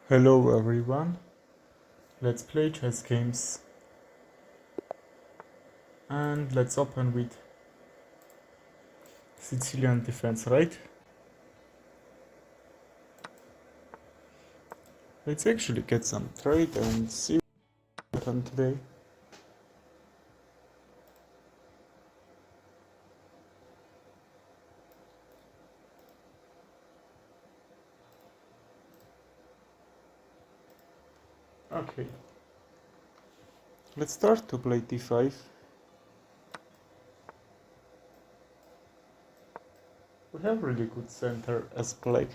Hello everyone, let's play chess games and let's open with Sicilian defense, right? Let's actually get some trade and see what happened today. Okay, let's start to play d5. We have really good center as black.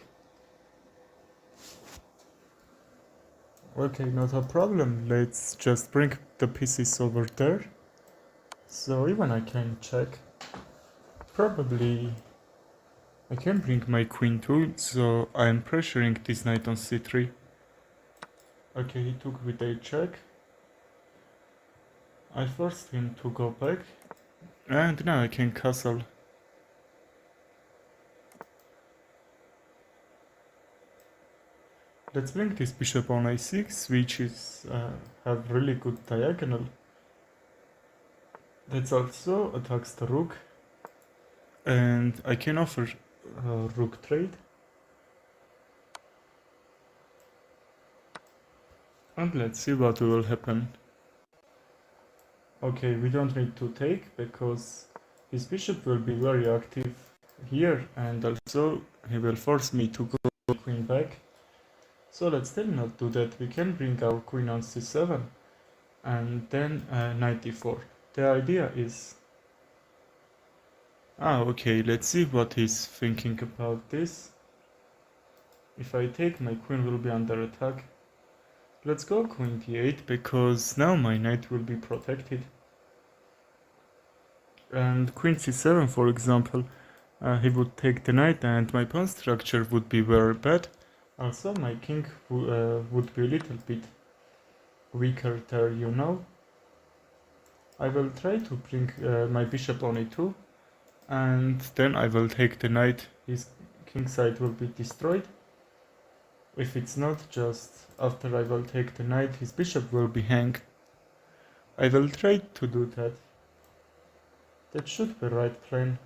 Okay, not a problem, let's just bring the pieces over there. So even I can check. Probably I can bring my queen too, so I'm pressuring this knight on c3. Okay, he took with a check. I forced him to go back, and now I can castle. Let's bring this bishop on a6, which is have really good diagonal. That also attacks the rook, and I can offer rook trade. And let's see what will happen. Okay, we don't need to take because his bishop will be very active here, and also he will force me to go queen back. So let's still not do that. We can bring our queen on c7 and then knight e4. The idea is... okay, let's see what he's thinking about this. If I take, my queen will be under attack. Let's go queen d8 because now my knight will be protected. And queen c7, for example, he would take the knight and my pawn structure would be very bad. Also my king would be a little bit weaker there, you know. I will try to bring my bishop on e2, and then I will take the knight. His king side will be destroyed. If it's not, just after I will take the knight, his bishop will be hang. I will try to do that. That should be right plan.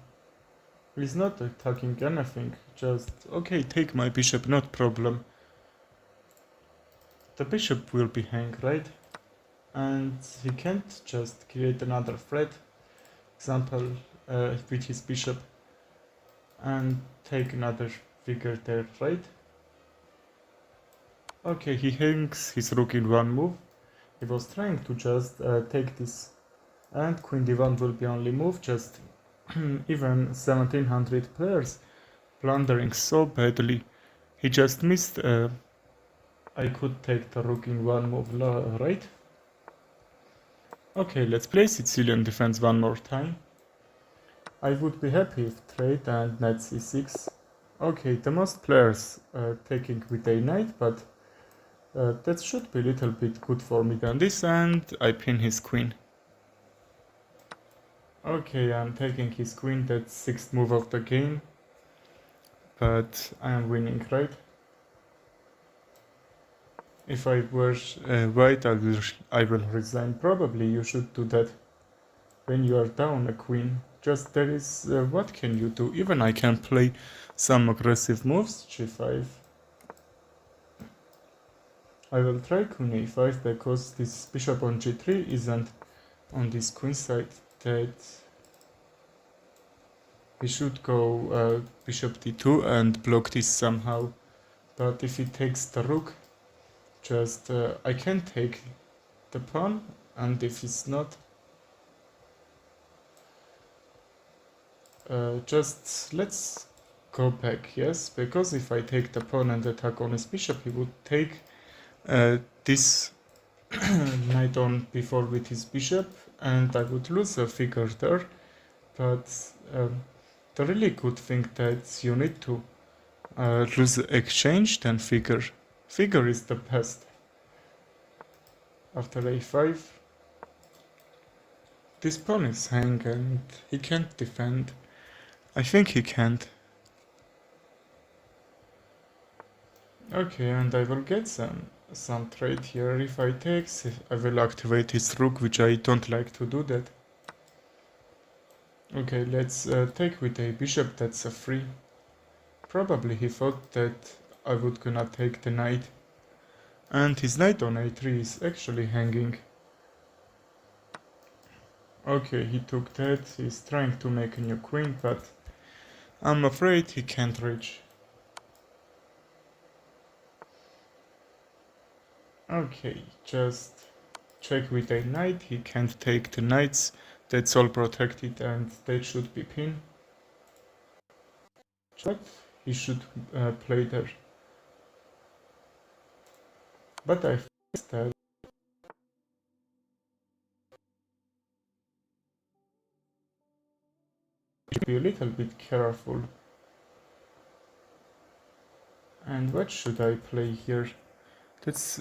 He's not attacking anything, just okay, take my bishop, not problem. The bishop will be hang, right? And he can't just create another threat, example with his bishop, and take another figure there, right? Okay, he hangs his rook in one move. He was trying to just take this, and queen d1 will be only move, just even 1700 players blundering so badly. He just missed, I could take the rook in one move, right? Okay, let's play Sicilian defense one more time. I would be happy if trade and knight c6. Okay, the most players taking with a knight, but that should be a little bit good for me than this, and I pin his queen. Okay, I'm taking his queen, that's 6th move of the game, but I am winning, right? If I were white, I will resign. Probably you should do that when you are down a queen. Just there is, what can you do? Even I can play some aggressive moves, g5. I will try queen a5 because this bishop on g3 isn't on this queen side, that we should go bishop d2 and block this somehow. But if he takes the rook, just I can take the pawn, and if it's not, just let's go back, yes, because if I take the pawn and attack on his bishop, he would take this knight on b4 with his bishop, and I would lose a figure there. But the really good thing that you need to lose the exchange, then figure. Figure is the best. After a5, this pawn is hang and he can't defend. I think he can't. Okay, and I will get some trade here. If I take, I will activate his rook, which I don't like to do that. Okay, let's take with a bishop. That's a free. Probably he thought that I would gonna take the knight. And his knight on a3 is actually hanging. Okay, he took that. He's trying to make a new queen, but I'm afraid he can't reach. Okay, just check with a knight. He can't take the knights. That's all protected and that should be pinned. But he should play there. But I that should be a little bit careful. And what should I play here? That's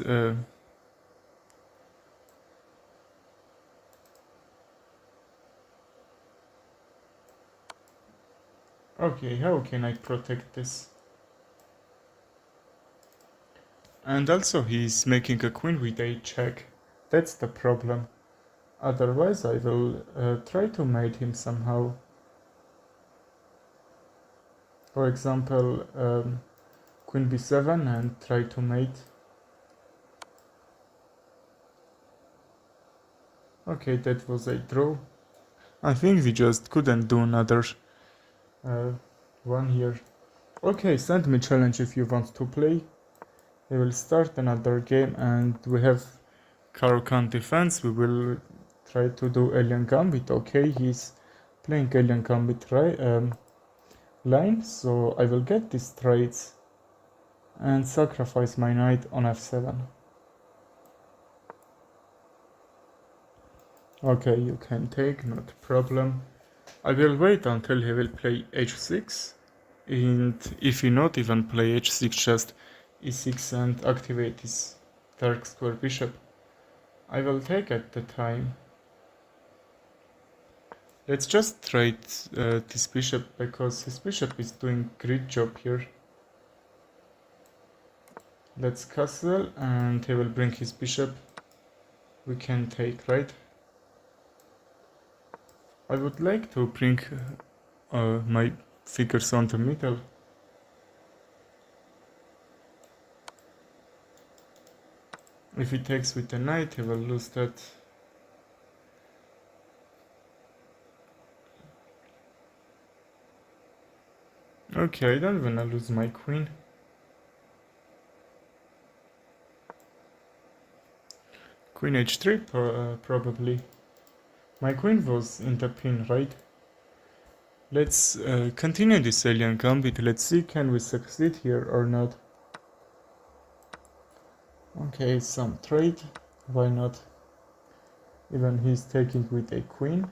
okay, how can I protect this? And also he's making a queen with a check. That's the problem. Otherwise I will try to mate him somehow. For example, queen b7 and try to mate. Okay, that was a draw. I think we just couldn't do another one here. Okay, send me challenge if you want to play. We will start another game and we have Caro-Kann defense. We will try to do Alien Gambit. Okay, he's playing Alien Gambit line, so I will get these trades and sacrifice my knight on f7. Okay, you can take, not a problem. I will wait until he will play h6, and if he not even play h6, just e6 and activate his dark square bishop. I will take at the time. Let's just trade this bishop because his bishop is doing great job here. Let's castle and he will bring his bishop. We can take, right? I would like to bring my figures on the middle. If he takes with the knight, he will lose that. Okay, I don't wanna lose my queen. Queen h3 probably. My queen was in the pin, right? Let's continue this Alien Gambit. Let's see, can we succeed here or not? Okay, some trade. Why not? Even he's taking with a queen.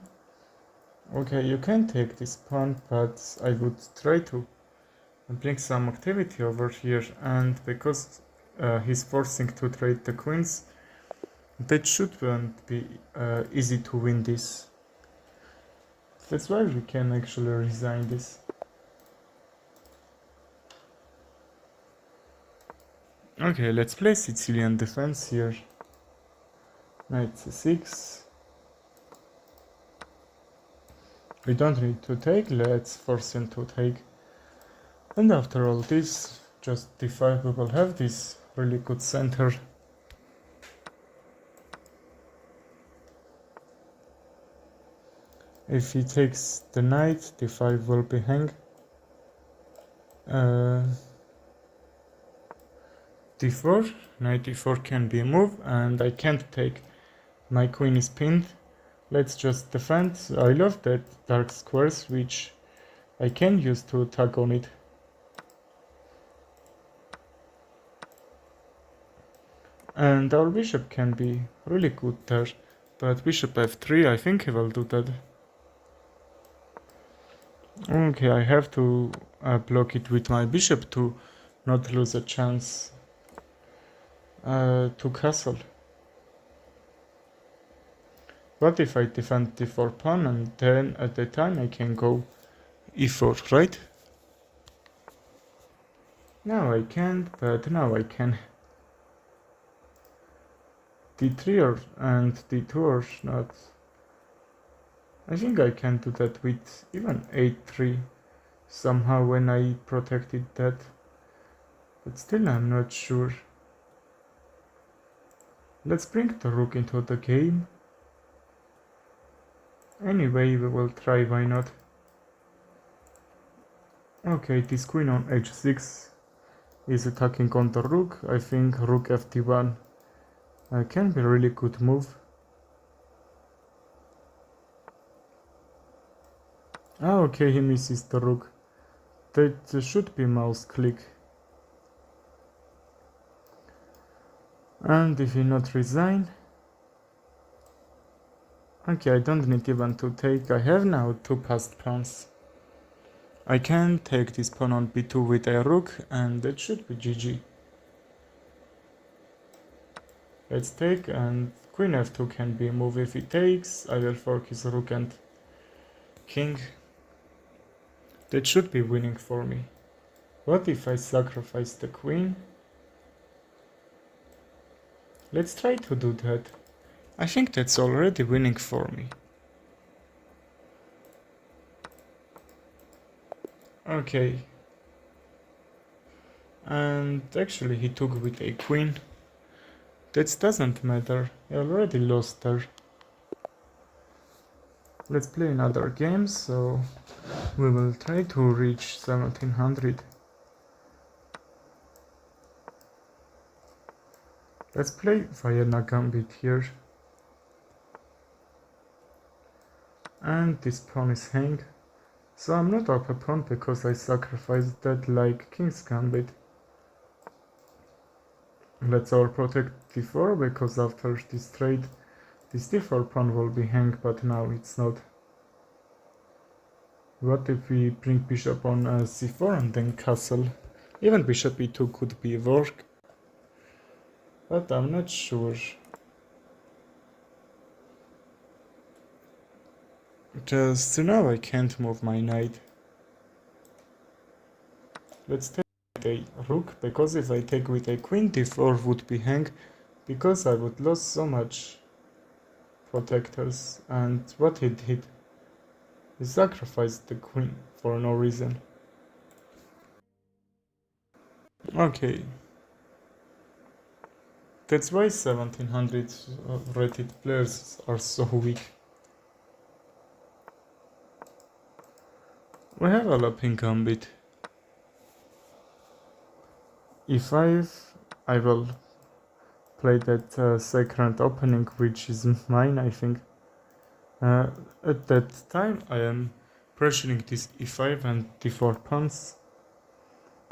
Okay, you can take this pawn, but I would try to bring some activity over here, and because he's forcing to trade the queens, that shouldn't be easy to win this. That's why we can actually resign this. Okay, let's play Sicilian defense here. Knight c6. We don't need to take, let's force him to take. And after all this, just d5, we will have this really good center. If he takes the knight, d5 will be hang. d4, knight d4 can be a move, and I can't take. My queen is pinned. Let's just defend. I love that dark squares, which I can use to tag on it. And our bishop can be really good there, but bishop f3, I think he will do that. Okay, I have to block it with my bishop to not lose a chance to castle. What if I defend d4 pawn and then at the time I can go e4, right? Now I can't, but now I can. D3 and D2 or not. I think I can do that with even 8-3 somehow when I protected that. But still I'm not sure. Let's bring the rook into the game. Anyway, we will try, why not? Okay, this queen on h6 is attacking on the rook. I think rook ft1 can be a really good move. Ah, okay, he misses the rook. That should be mouse click. And if he not resign... Okay, I don't need even to take. I have now 2 passed pawns. I can take this pawn on b2 with a rook, and that should be GG. Let's take, and queen f2 can be a move. If he takes, I will fork his rook and king. That should be winning for me. What if I sacrifice the queen? Let's try to do that. I think that's already winning for me. Okay. And actually he took with a queen. That doesn't matter, I already lost there. Let's play another game, so we will try to reach 1700. Let's play Vienna Gambit here. And this pawn is hang. So I'm not up a pawn because I sacrificed that like King's Gambit. Let's overprotect d4 because after this trade this d4 pawn will be hang, but now it's not. What if we bring bishop on c4 and then castle? Even bishop e2 could be work, but I'm not sure. Just now I can't move my knight. Let's take a rook, because if I take with a queen, d4 would be hang, because I would lose so much protectors. And what he did, he sacrificed the queen for no reason. Okay. That's why 1700 rated players are so weak. We have a looping gambit. e5, I will play that second opening, which is mine, I think. At that time I am pressuring this e5 and d4 pawns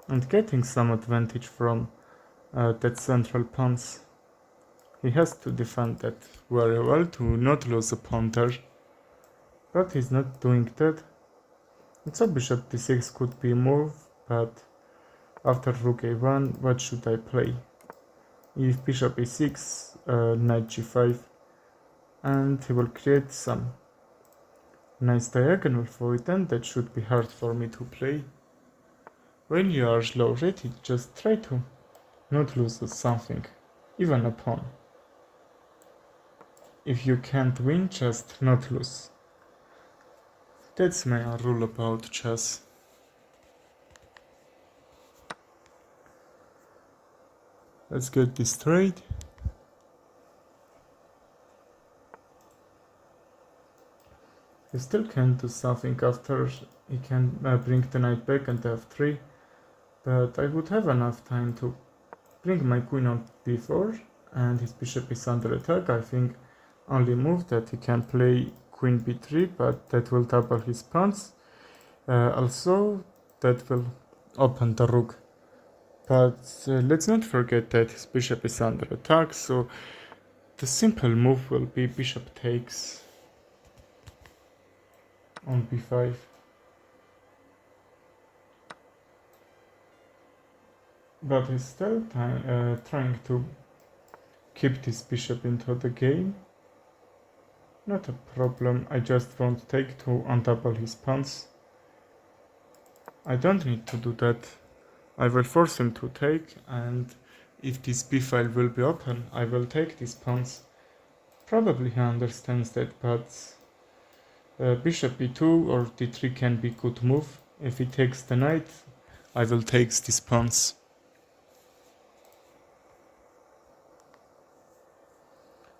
and getting some advantage from that central pawns. He has to defend that very well to not lose a pawn there, but he's not doing that. And so bishop d6 could be a move, but after rook a1, what should I play? If bishop e6, knight g5, and he will create some nice diagonal for it, and that should be hard for me to play. When you are low rated, just try to not lose something, even a pawn. If you can't win, just not lose. That's my rule about chess. Let's get this straight. He still can do something after he can bring the knight back and f3, but I would have enough time to bring my queen on b4, and his bishop is under attack. I think only move that he can play queen b3, but that will double his pawns. Also, that will open the rook. But let's not forget that his bishop is under attack, so the simple move will be bishop takes on b5. But he's still trying to keep this bishop into the game. Not a problem, I just won't take to undouble his pawns. I don't need to do that I will force him to take, and if this b file will be open, I will take these pawns. Probably he understands that, but bishop b2 or d3 can be good move. If he takes the knight, I will take these pawns.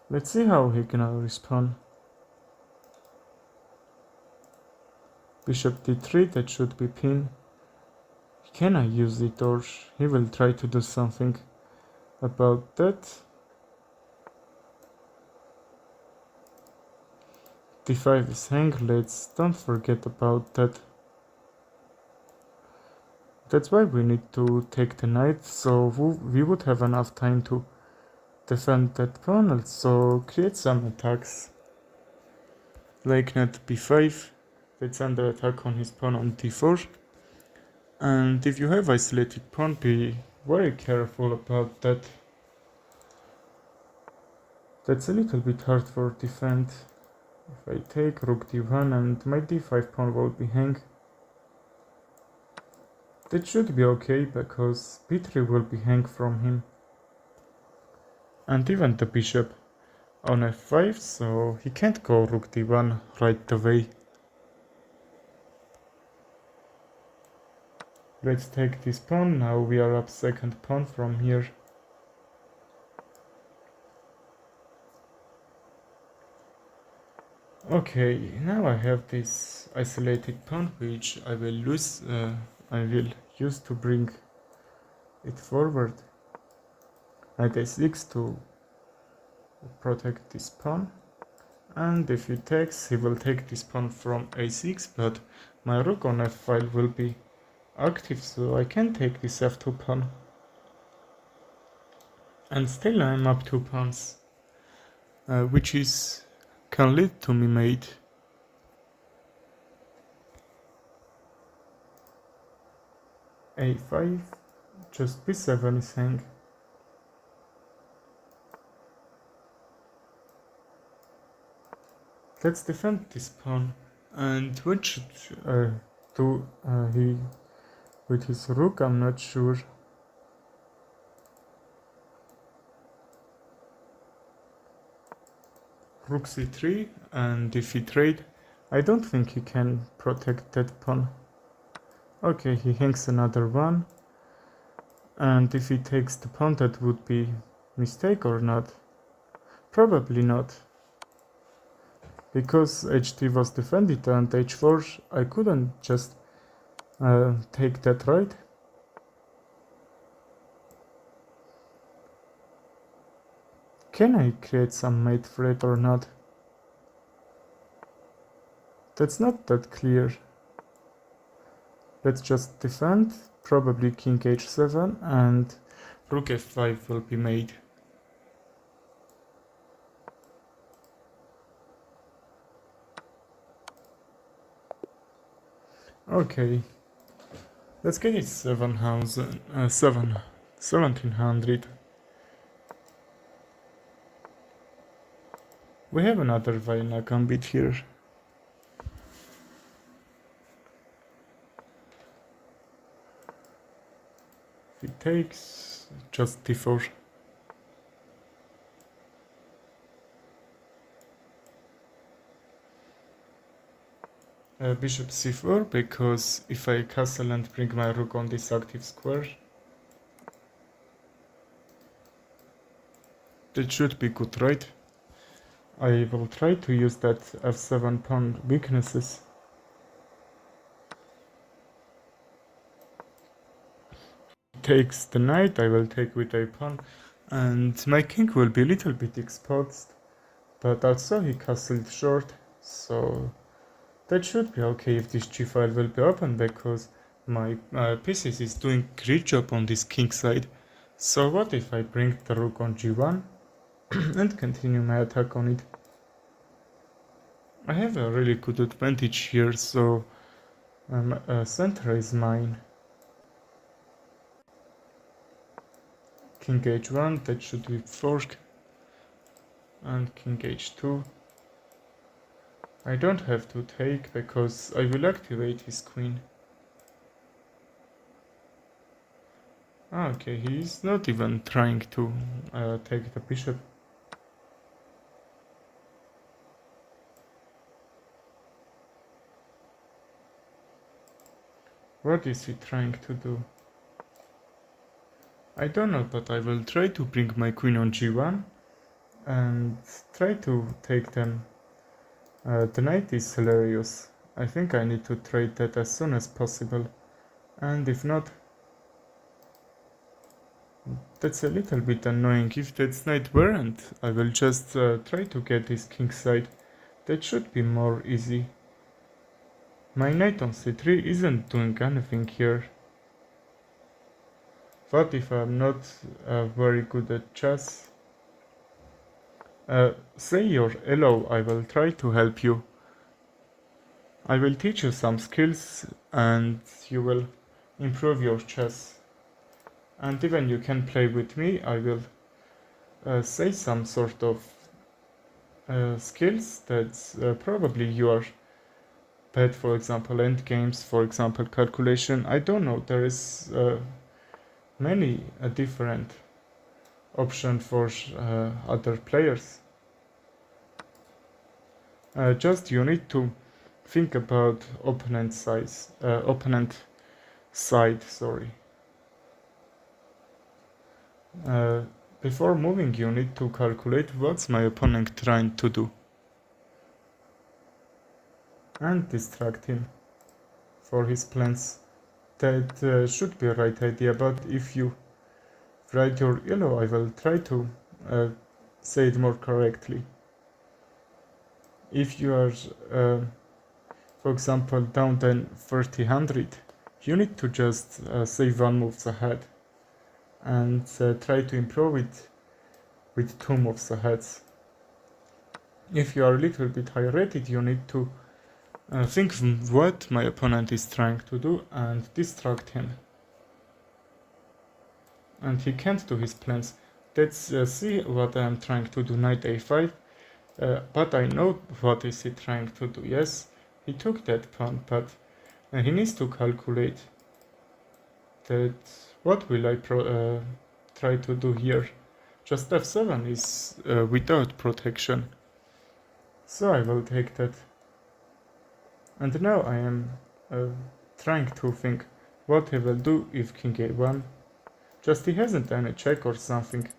Let's see how he gonna respond. Bishop d3, that should be pin. Can I use it, or he will try to do something about that? d5 is hang, don't forget about that. That's why we need to take the knight, so we would have enough time to defend that pawn, also create some attacks. Like knight b5, that's under attack on his pawn on d4. And if you have isolated pawn, be very careful about that. That's a little bit hard for defend. If I take rook d1 and my d5 pawn will be hang, that should be okay because b3 will be hang from him. And even the bishop on f5, so he can't go rook d1 right away. Let's take this pawn, now we are up second pawn from here. Okay, now I have this isolated pawn which I will use to bring it forward. Knight a6 to protect this pawn, and if he takes, he will take this pawn from a6, but my rook on f5 will be active, so I can take this f2 pawn. And still I'm up 2 pawns, which can lead to me mate. a5, just b7 is hang. Let's defend this pawn. And what should do he with his rook? I'm not sure. Rook c3, and if he trade, I don't think he can protect that pawn. Okay, he hangs another one, and if he takes the pawn, that would be mistake or not? Probably not, because h3 was defended and h4 I couldn't just take that, right? Can I create some mate threat or not? That's not that clear. Let's just defend, probably king h7, and rook f5 will be made. Okay, let's get it 1700. We have another Vienna gambit here. He takes just d4. Bishop c4, because if I castle and bring my rook on this active square, that should be good, right? I will try to use that f7 pawn weaknesses. Takes the knight, I will take with a pawn, and my king will be a little bit exposed, but also he castled short, so that should be okay if this g file will be open, because my pieces is doing great job on this king side. So what if I bring the rook on g1 and continue my attack on it? I have a really good advantage here, so center is mine. King h1, that should be fork, and king h2. I don't have to take because I will activate his queen. Ah, okay, he's not even trying to take the bishop. What is he trying to do? I don't know, but I will try to bring my queen on g1 and try to take them. The knight is hilarious. I think I need to trade that as soon as possible. And if not, that's a little bit annoying. If that knight weren't, I will just try to get his kingside. That should be more easy. My knight on c3 isn't doing anything here. What if I'm not very good at chess? Say you're hello, I will try to help you. I will teach you some skills and you will improve your chess. And even you can play with me. I will say some sort of skills that probably you are bad, for example end games, for example calculation. I don't know, there is many different option for other players. Just you need to think about opponent side, sorry. Before moving you need to calculate what's my opponent trying to do and distract him for his plans. That should be a right idea, but if you write your yellow I will try to say it more correctly. If you are for example down then 3000, you need to just save one moves ahead and try to improve it with 2 moves ahead. If you are a little bit higher rated, you need to think what my opponent is trying to do and distract him. And he can't do his plans. Let's see what I am trying to do. Knight a5. But I know what is he trying to do. Yes, he took that pawn, but he needs to calculate that what will I try to do here. Just f7 is without protection. So I will take that. And now I am trying to think what he will do if king a1. Just he hasn't any check or something.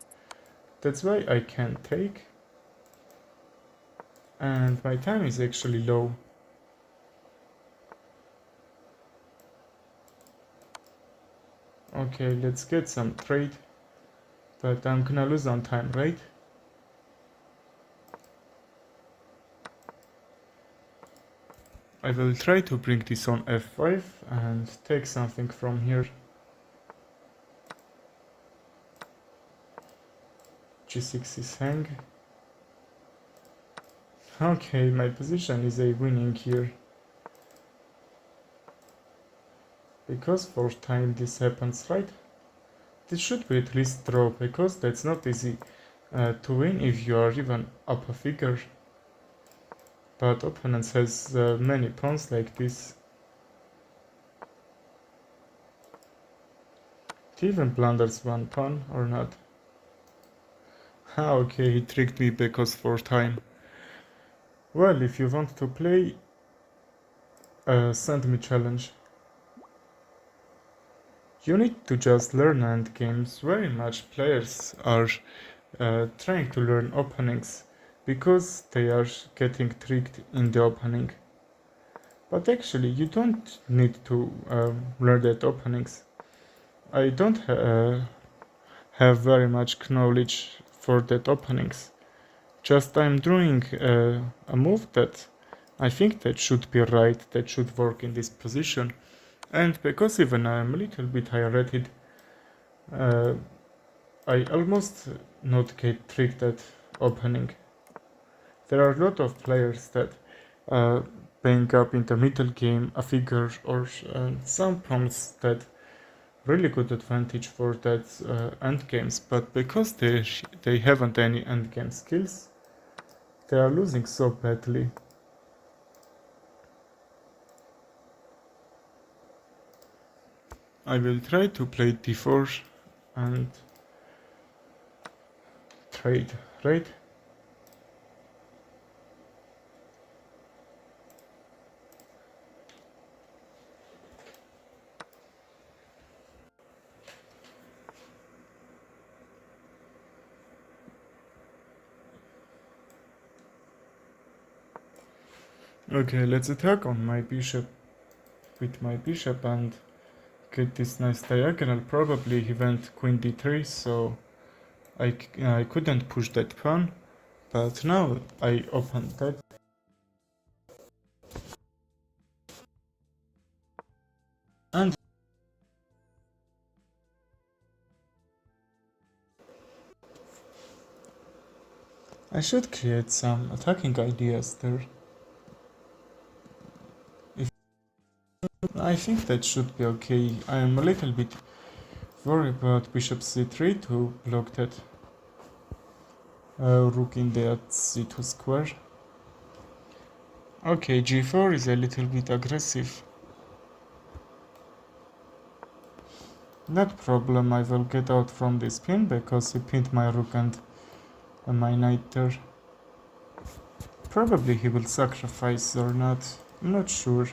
That's why I can take. And my time is actually low. Okay, let's get some trade. But I'm gonna lose on time, right? I will try to bring this on f5 and take something from here. g6 is hang. Okay, my position is a winning here. Because for time this happens, right? This should be at least draw, because that's not easy to win if you are even up a figure. But opponents has many pawns like this. He even blunders one pawn or not. Ah, okay, he tricked me because for time. Well, if you want to play, send me challenge. You need to just learn endgames. Very much players are trying to learn openings because they are getting tricked in the opening. But actually you don't need to learn that openings. I don't have very much knowledge for that openings. Just I'm doing a move that I think that should be right, that should work in this position. And because even I'm a little bit higher rated, I almost not get tricked at opening. There are a lot of players that paying up in the middle game a figure or some pawns that really good advantage for that endgames, but because they haven't any endgame skills, they are losing so badly. I will try to play d4 and trade, right? Okay, let's attack on my bishop with my bishop and get this nice diagonal. Probably he went queen d3, so I couldn't push that pawn, but now I opened that. And I should create some attacking ideas there. I think that should be okay. I am a little bit worried about bishop c3 to block that rook in the c2 square. Okay, g4 is a little bit aggressive. Not problem, I will get out from this pin because he pinned my rook and my knight there. Probably he will sacrifice or not, I'm not sure.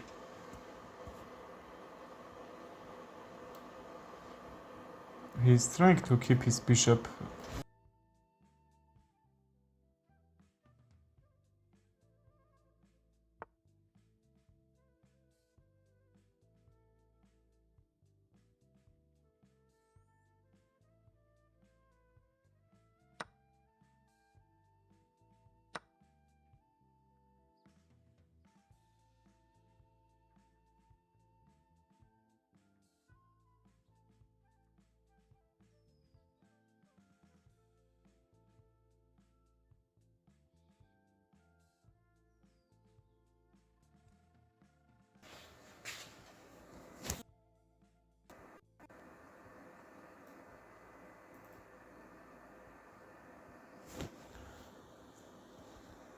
He's trying to keep his bishop.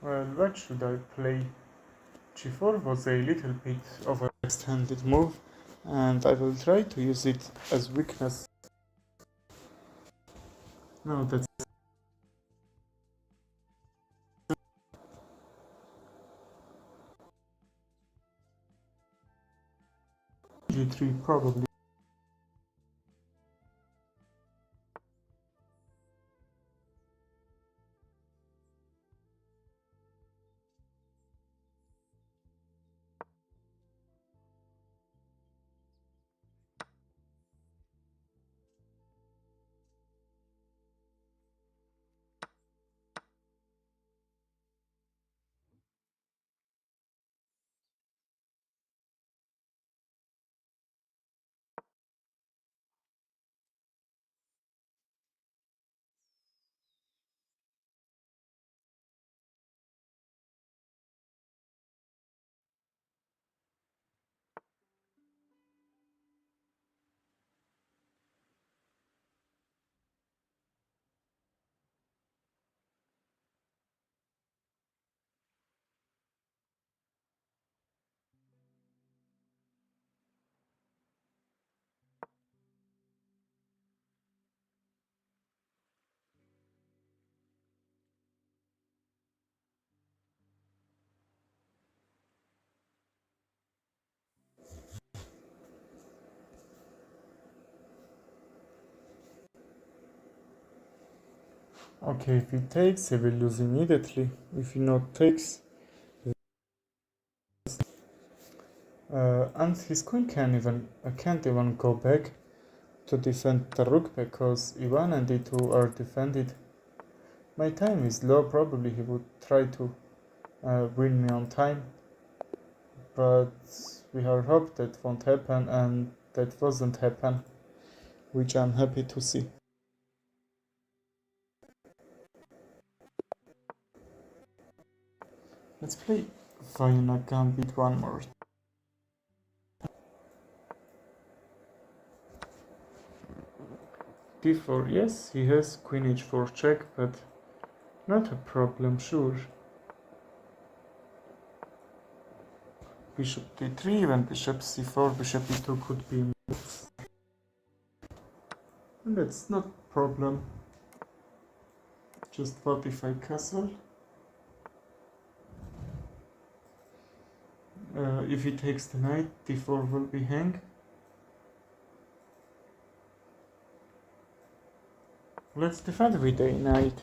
Well, what should I play? g4 was a little bit of a extended move, and I will try to use it as weakness. No, that's g3 probably. Okay, if he takes, he will lose immediately. If he not takes, and his queen can't even go back to defend the rook because e1 and e2 are defended. My time is low. Probably he would try to win me on time, but we have hope that won't happen, and that wasn't happen, which I'm happy to see. Let's play Vienna Gambit one more. d4, yes, he has queen h4 check, but not a problem, sure. Bishop d3, even bishop c4, bishop e2 could be moves. And that's not problem. Just fortify castle. If he takes the knight, d4 will be hang. Let's defend with a knight.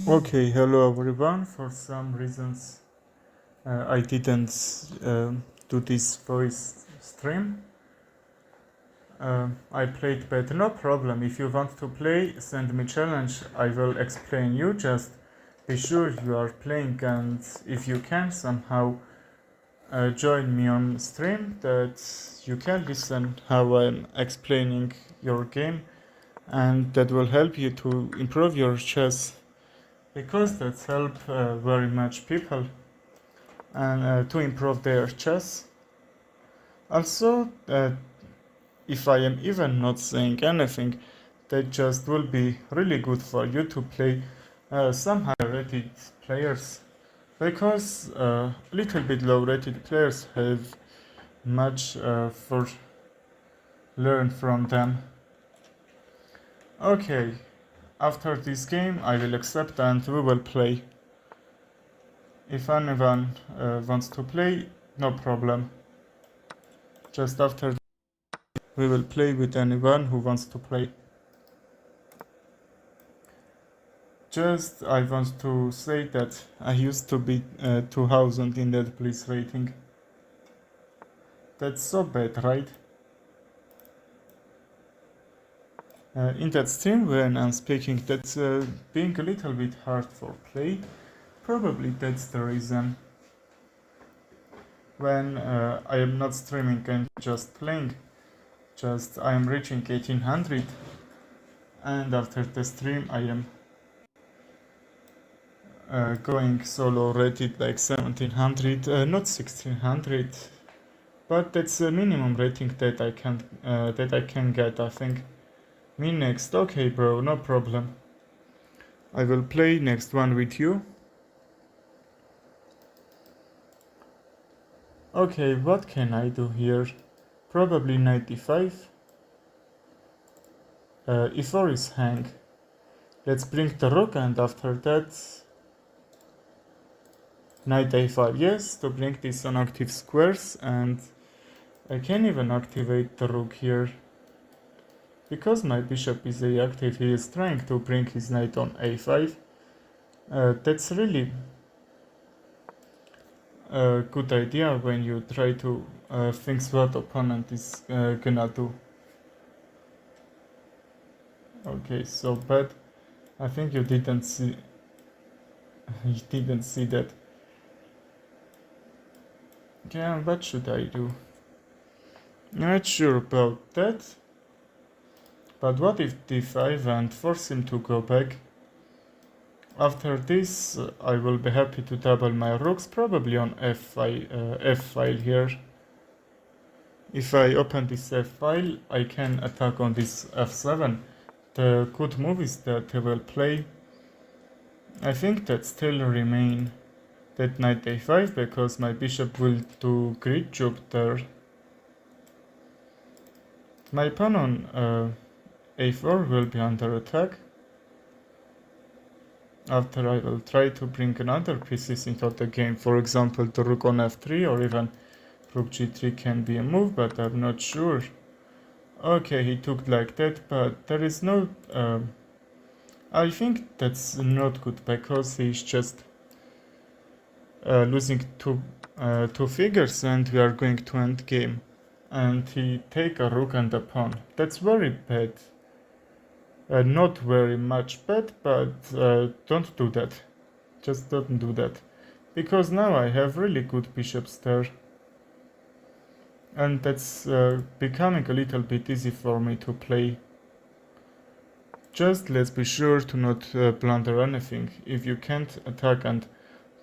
Okay, hello everyone. For some reasons, I didn't do this voice stream. I played, but no problem. If you want to play, send me challenge. I will explain you. Just be sure you are playing, and if you can somehow join me on stream, that you can listen how I'm explaining your game, and that will help you to improve your chess. Because that help very much people and to improve their chess. Also, if I am even not saying anything, that just will be really good for you to play some high rated players, because little bit low rated players have much for learn from them. Okay, after this game I will accept and we will play. If anyone wants to play, no problem. Just after we will play with anyone who wants to play. Just I want to say that I used to be 2000 in that police rating. That's so bad, right? In that stream when I'm speaking, that's being a little bit hard for play. Probably that's the reason. When I am not streaming and just playing, just I am reaching 1800, and after the stream I am going solo rated like 1700, not 1600, but that's the minimum rating that I can get. I think. Me next. Okay, bro, no problem. I will play next one with you. Okay, what can I do here? Probably 95. E4 is hang. Let's bring the rook, and after that knight a5. Yes, to bring this on active squares, and I can even activate the rook here. Because my bishop is active, he is trying to bring his knight on a5. That's really a good idea when you try to think what opponent is gonna do. Okay, so bad. I think you didn't see. You didn't see that. Yeah, what should I do? Not sure about that. But what if d5 and force him to go back? After this, I will be happy to double my rooks, probably on f file here. If I open this f file, I can attack on this f7. The good move is that I will play. I think that still remain that knight a5, because my bishop will do grid job there. My pawn on a4 will be under attack. After I will try to bring another pieces into the game, for example the rook on f3, or even rook g3 can be a move, but I'm not sure. Okay, he took like that, but there is no... I think that's not good, because he's just losing two figures, and we are going to end game. And he take a rook and a pawn. That's very bad. Not very much bad, but don't do that. Just don't do that. Because now I have really good bishops there. And that's becoming a little bit easy for me to play. Just let's be sure to not blunder anything. If you can't attack and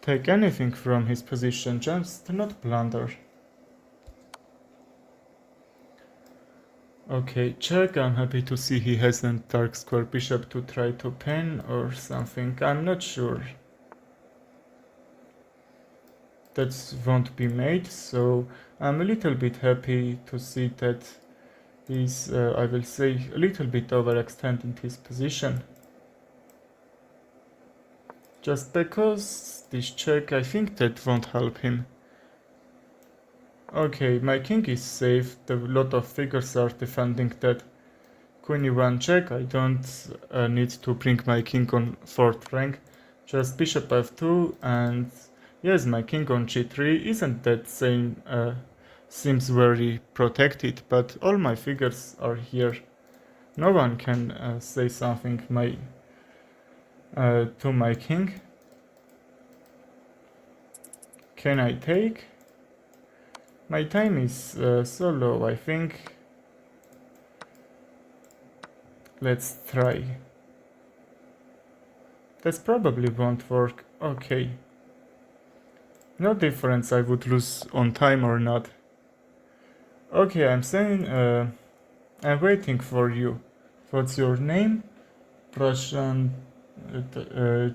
take anything from his position, just not blunder. Okay, check. I'm happy to see he hasn't dark square bishop to try to pin or something. I'm not sure. That won't be made, so I'm a little bit happy to see that he's, I will say, a little bit overextending his position. Just because this check, I think that won't help him. Okay, my king is safe. A lot of figures are defending that. Queen e1 check. I don't need to bring my king on 4th rank. Just bishop f2, and yes, my king on g3 isn't that same, seems very protected, but all my figures are here. No one can say something to my king. Can I take? My time is so low, I think. Let's try. This probably won't work. Okay. No difference I would lose on time or not. Okay, I'm saying, I'm waiting for you. What's your name? Prussian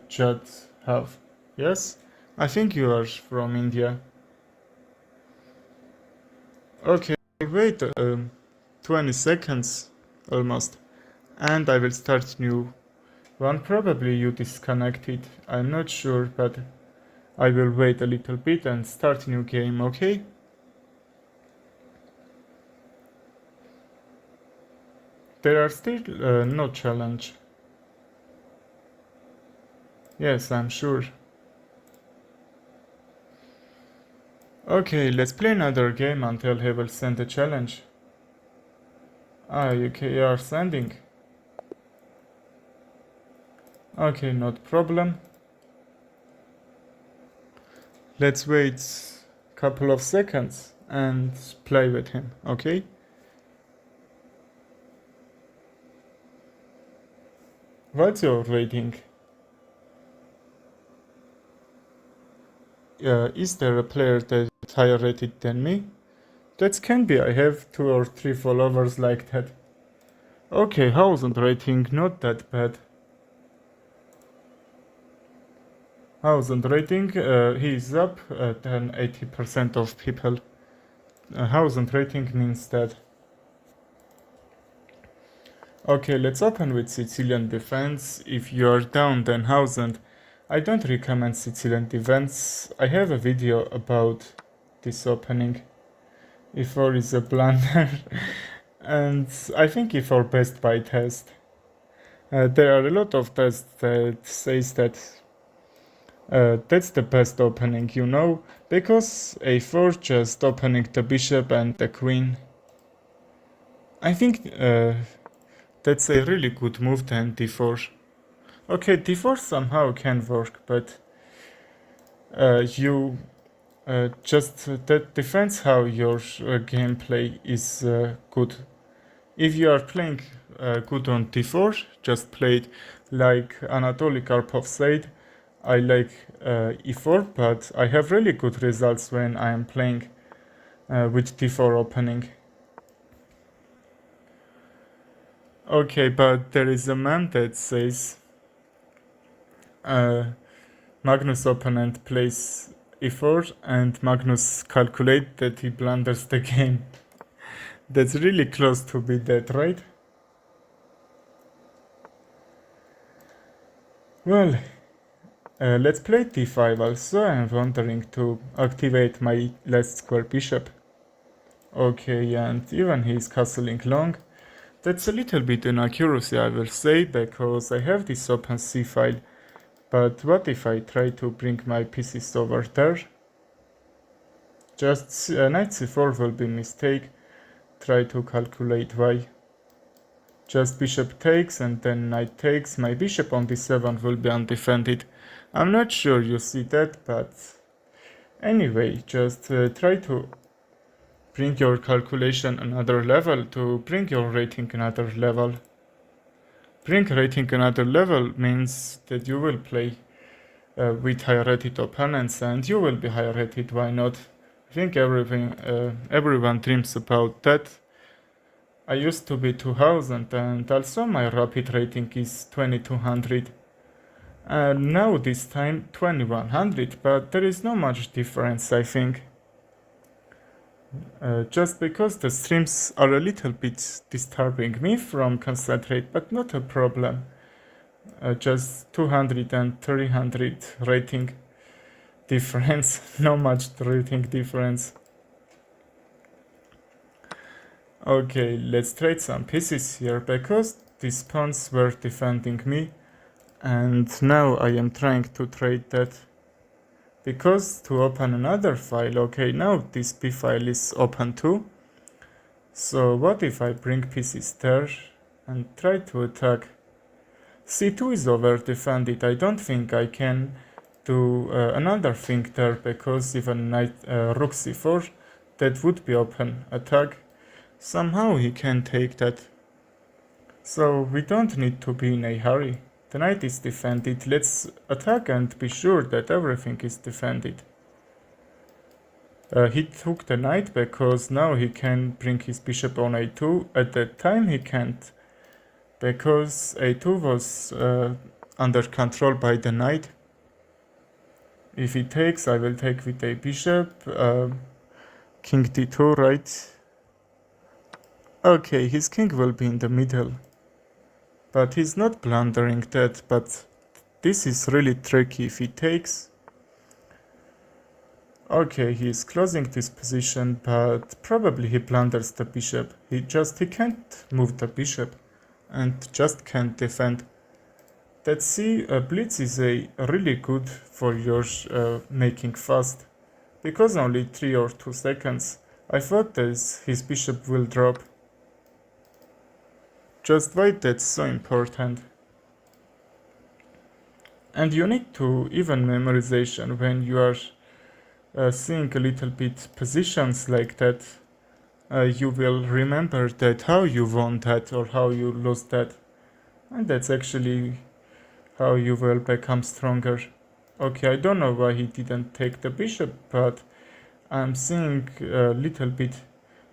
Judd Half. Yes? I think you are from India. Okay, wait 20 seconds almost. And I will start new one. Probably you disconnected. I'm not sure, but I will wait a little bit and start new game, okay? There are still no challenge. Yes, I'm sure. Okay, let's play another game until he will send a challenge. Ah, you are sending. Okay, not problem. Let's wait couple of seconds and play with him, okay? What's your rating? Is there a player that's higher rated than me? That can be, I have 2 or 3 followers like that. Okay, 1000 rating, not that bad. 1000 rating, he is up than 80% of people. 1000 rating means that. Okay, let's open with Sicilian defense. If you are down then 1000, I don't recommend Sicilian defense. I have a video about this opening. E4 is a blunder. And I think E4 best by test. There are a lot of tests that says that that's the best opening, you know, because A4 just opening the bishop and the queen. I think that's a really good move than D4. Okay, D4 somehow can work, but you just that depends how your gameplay is good. If you are playing good on D4, just play it like Anatoly Karpov said. I like E4, but I have really good results when I am playing with D4 opening. Okay, but there is a man that says Magnus' opponent plays E4 and Magnus calculate that he blunders the game. That's really close to be that, right? Well, let's play d5 also. I'm wondering to activate my last square bishop. Okay, and even he's castling long. That's a little bit inaccuracy, I will say, because I have this open c file. But what if I try to bring my pieces over there? Just knight c4 will be mistake. Try to calculate why. Just bishop takes and then knight takes. My bishop on d7 will be undefended. I'm not sure you see that, but anyway, just try to bring your calculation another level, to bring your rating another level. Bring rating another level means that you will play with higher rated opponents and you will be higher rated, why not? I think everyone dreams about that. I used to be 2000 and also my rapid rating is 2200. And now this time 2100, but there is no much difference, I think. Just because the streams are a little bit disturbing me from concentrate, but not a problem. Just 200 and 300 rating difference, no much rating difference. Okay, let's trade some pieces here, because these pawns were defending me. And now I am trying to trade that. Because to open another file, okay, now this P file is open too. So what if I bring pieces there and try to attack? C2 is over defended. I don't think I can do another thing there, because even knight rook c4, that would be open attack. Somehow he can take that. So we don't need to be in a hurry. The knight is defended. Let's attack and be sure that everything is defended. He took the knight because now he can bring his bishop on a2. At that time he can't, because a2 was under control by the knight. If he takes, I will take with a bishop. King d2, right? Okay, his king will be in the middle. But he's not blundering that, but this is really tricky. If he takes... Okay, he is closing this position, but probably he blunders the bishop. He can't move the bishop and just can't defend. That C blitz is a really good for your making fast, because only 3 or 2 seconds. I thought that his bishop will drop. Just wait, that's so important. And you need to even memorization when you are seeing a little bit positions like that. You will remember that how you won that or how you lost that, and that's actually how you will become stronger. Okay, I don't know why he didn't take the bishop, but I'm seeing a little bit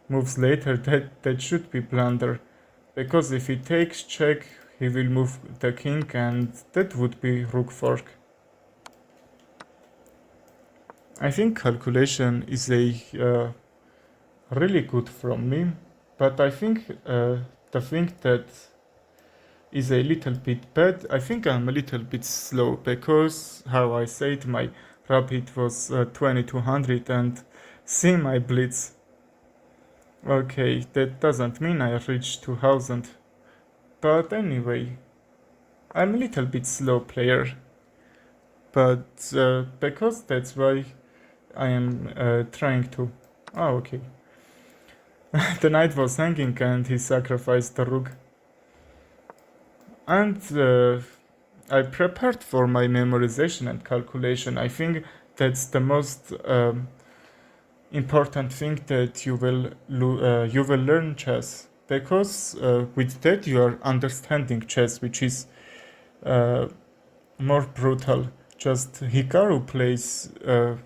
moves later that should be blunder, because if he takes check, he will move the king and that would be rook fork. I think calculation is a really good from me, but I think the thing that is a little bit bad, I think I'm a little bit slow, because how I said my rapid was 2200 and see my blitz. Okay, that doesn't mean I reached 2000, but anyway, I'm a little bit slow player, but because that's why I am trying to... Oh, okay. The knight was hanging and he sacrificed the rook. And I prepared for my memorization and calculation. I think that's the most important thing that you will learn chess, because with that you are understanding chess, which is more brutal. Just Hikaru plays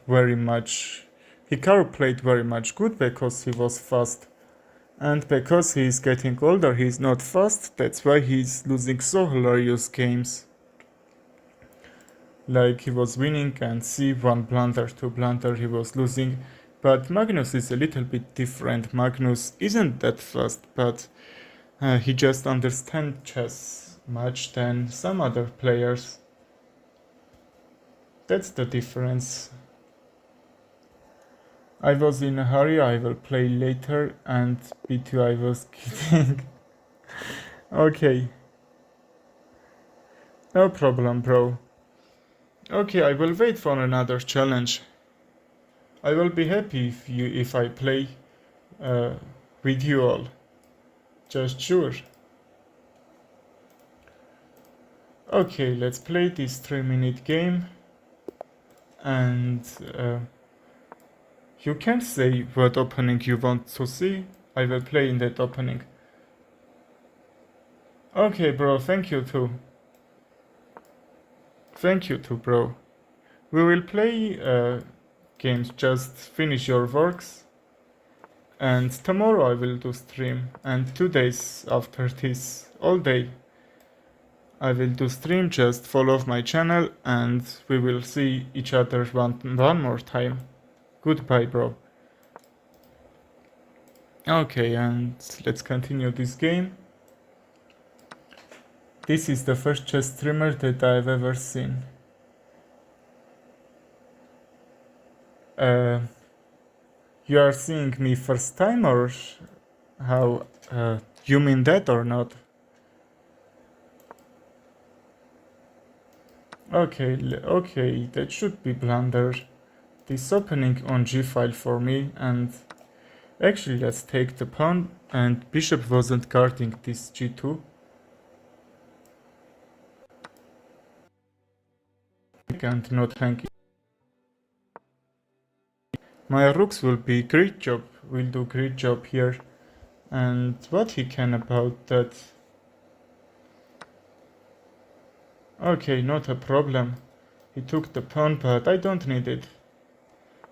very much. Hikaru played very much good because he was fast, and because he is getting older, he is not fast. That's why he is losing so hilarious games. Like he was winning and see 1 blunder, 2 blunder, he was losing. But Magnus is a little bit different. Magnus isn't that fast, but he just understands chess much than some other players. That's the difference. I was in a hurry, I will play later, and B2 I was kidding. Okay. No problem, bro. Okay, I will wait for another challenge. I will be happy if I play with you all. Just sure. Okay, let's play this 3-minute game. And you can say what opening you want to see. I will play in that opening. Okay, bro, thank you too. Thank you too, bro. We will play games, just finish your works. And tomorrow I will do stream, and 2 days after this, all day, I will do stream. Just follow my channel and we will see each other one more time. Goodbye, bro. Okay, and let's continue this game. This is the first chess streamer that I've ever seen. You are seeing me first time, or how? You mean that or not? Okay, okay, that should be blunder. This opening on g file for me, and actually let's take the pawn, and bishop wasn't guarding this g2. And not hanging. My rooks will be will do great job here. And what he can about that? Okay, not a problem. He took the pawn, but I don't need it.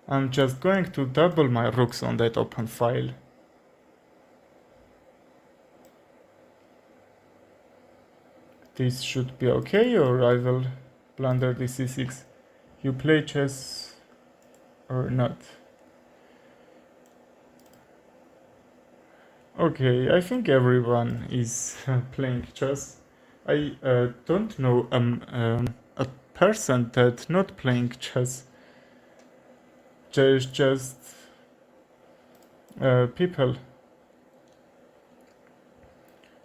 I'm just going to double my rooks on that open file. This should be okay, or I will blunder the c6. You play chess or not? Okay, I think everyone is playing chess. I don't know a person that not playing chess. Just people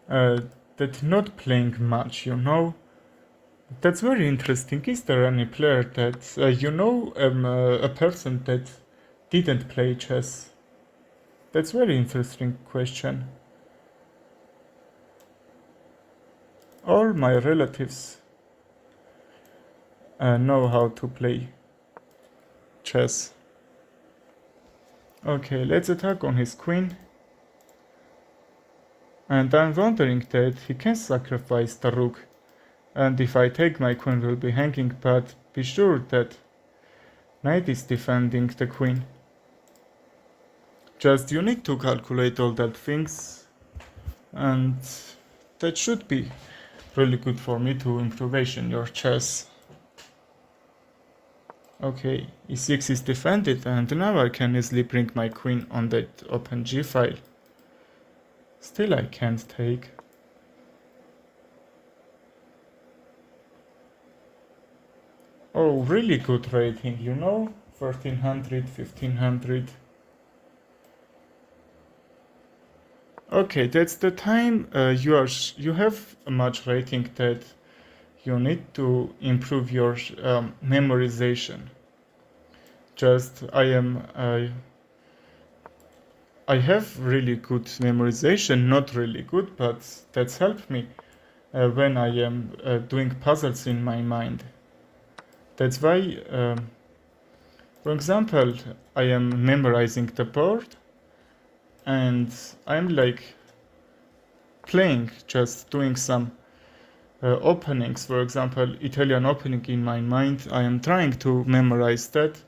that not playing much, you know. That's very interesting. Is there any player that a person that didn't play chess? That's very interesting question. All my relatives know how to play chess. Okay, let's attack on his queen. And I'm wondering that he can sacrifice the rook. And if I take, my queen will be hanging, but be sure that knight is defending the queen. Just you need to calculate all that things, and that should be really good for me to improve in your chess. Okay, e6 is defended, and now I can easily bring my queen on that open g file. Still I can't take. Oh, really good rating, you know? 1300, 1500. Okay, that's the time you have a much rating that you need to improve your memorization. Just I have really good memorization, not really good, but that's helped me when I am doing puzzles in my mind. That's why, for example, I am memorizing the board and I'm like playing, just doing some openings, for example, Italian opening in my mind. I am trying to memorize that,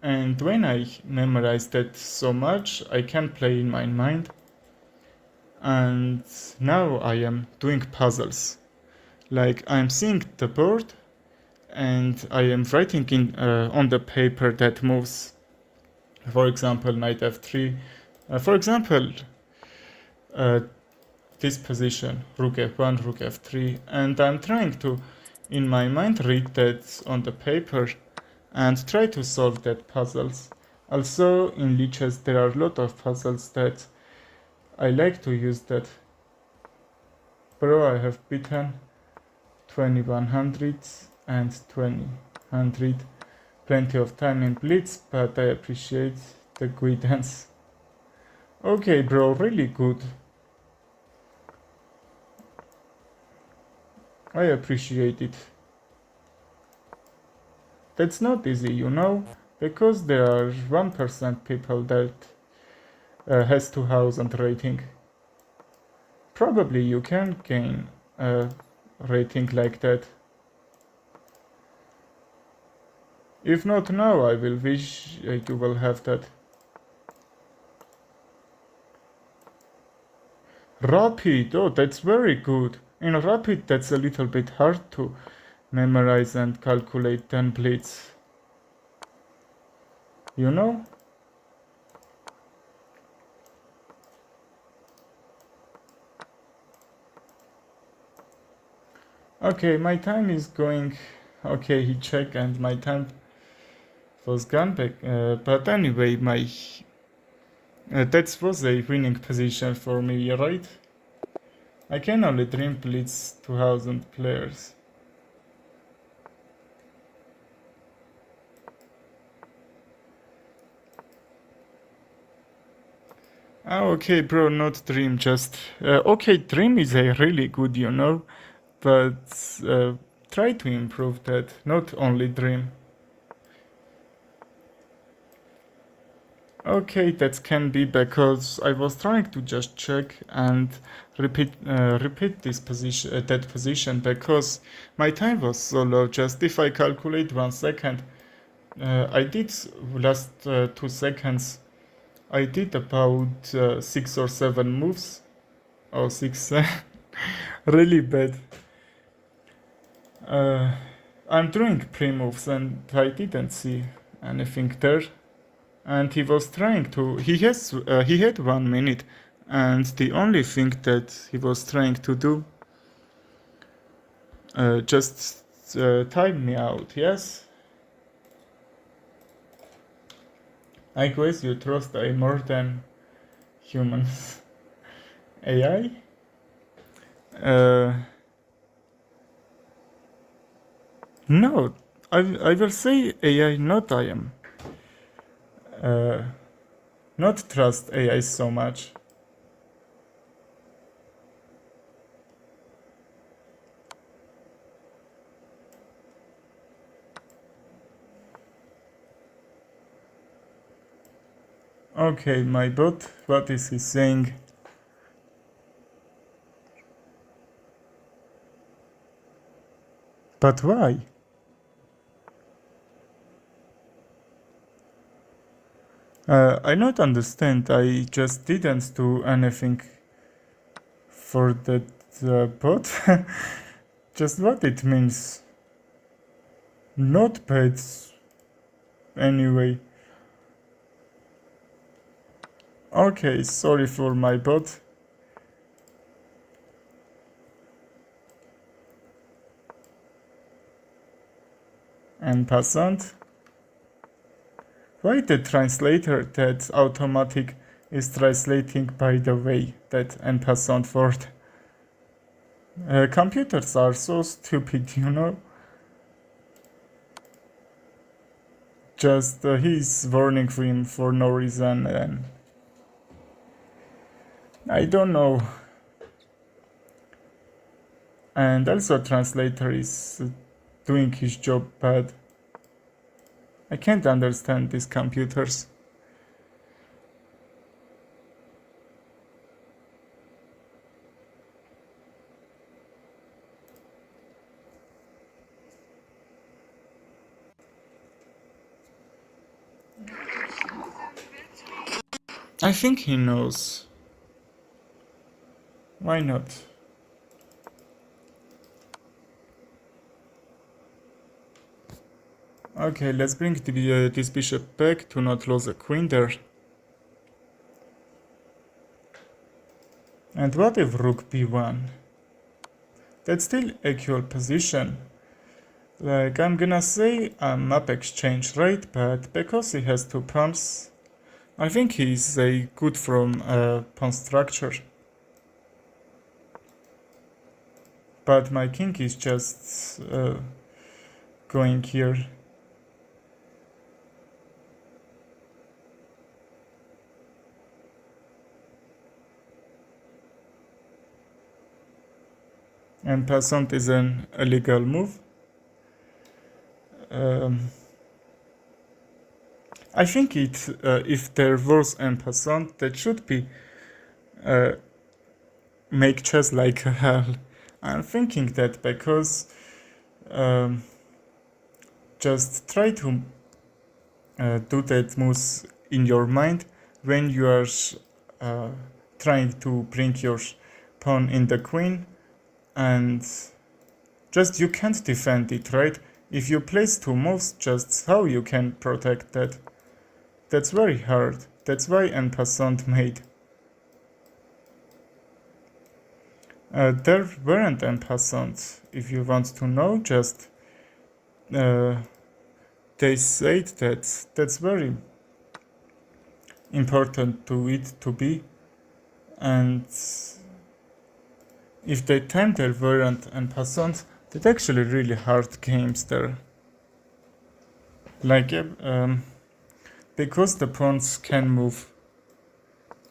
and when I memorize that so much, I can play in my mind. And now I am doing puzzles. Like I'm seeing the board, and I am writing in on the paper that moves. For example, knight f3. For example, this position, rook f1, rook f3, and I'm trying to, in my mind, read that on the paper and try to solve that puzzles. Also, in Lichess, there are a lot of puzzles that I like to use that. Bro, I have beaten 2100 and 2000. Plenty of time in Blitz, but I appreciate the guidance. Okay, bro, really good. I appreciate it. That's not easy, you know, because there are 1% people that has 2000 rating. Probably you can gain a rating like that. If not now, I will wish you will have that. Rapid, oh, that's very good. In Rapid, that's a little bit hard to memorize and calculate than Blitz. You know? Okay, my time is going. Okay, he checked and my time was gone back. But anyway, that was a winning position for me, right? I can only dream Blitz 2000 players. Okay, bro, not Dream, just... okay, Dream is a really good, you know, but try to improve that, not only Dream. Okay, that can be because I was trying to just check and repeat this position, that position, because my time was so low. Just if I calculate 1 second, I did last 2 seconds. I did about 6 or 7 moves, or six, really bad. I'm doing pre-moves and I didn't see anything there. And he was trying to. He had 1 minute, and the only thing that he was trying to do, just time me out. Yes. I guess you trust a more than humans AI. No, I will say AI, not I am. Not trust AI so much. Okay, my bot, what is he saying? But why? I not understand. I just didn't do anything for that bot. Just what it means. Not paid anyway. Okay, sorry for my bot. En passant. Why the translator that automatic is translating by the way that en passant word? Computers are so stupid, you know? Just he's warning him for no reason and I don't know. And also translator is doing his job bad. I can't understand these computers. I think he knows. Why not? Okay, let's bring this bishop back to not lose a queen there. And what if rook b1? That's still equal position. Like, I'm gonna say a map exchange, right? But because he has 2 pawns, I think he's a good from pawn structure. But my king is just going here. En passant is an illegal move. I think if there was en passant, that should be make chess like hell. I'm thinking that because just try to do that moves in your mind when you are trying to bring your pawn in the queen, and just you can't defend it, right? If you place 2 moves, just how you can protect that? That's very hard. That's why en passant made. There weren't en passant. If you want to know, just they said that that's very important to it to be, and if they time there weren't en passant, that's actually really hard games there. Like because the pawns can move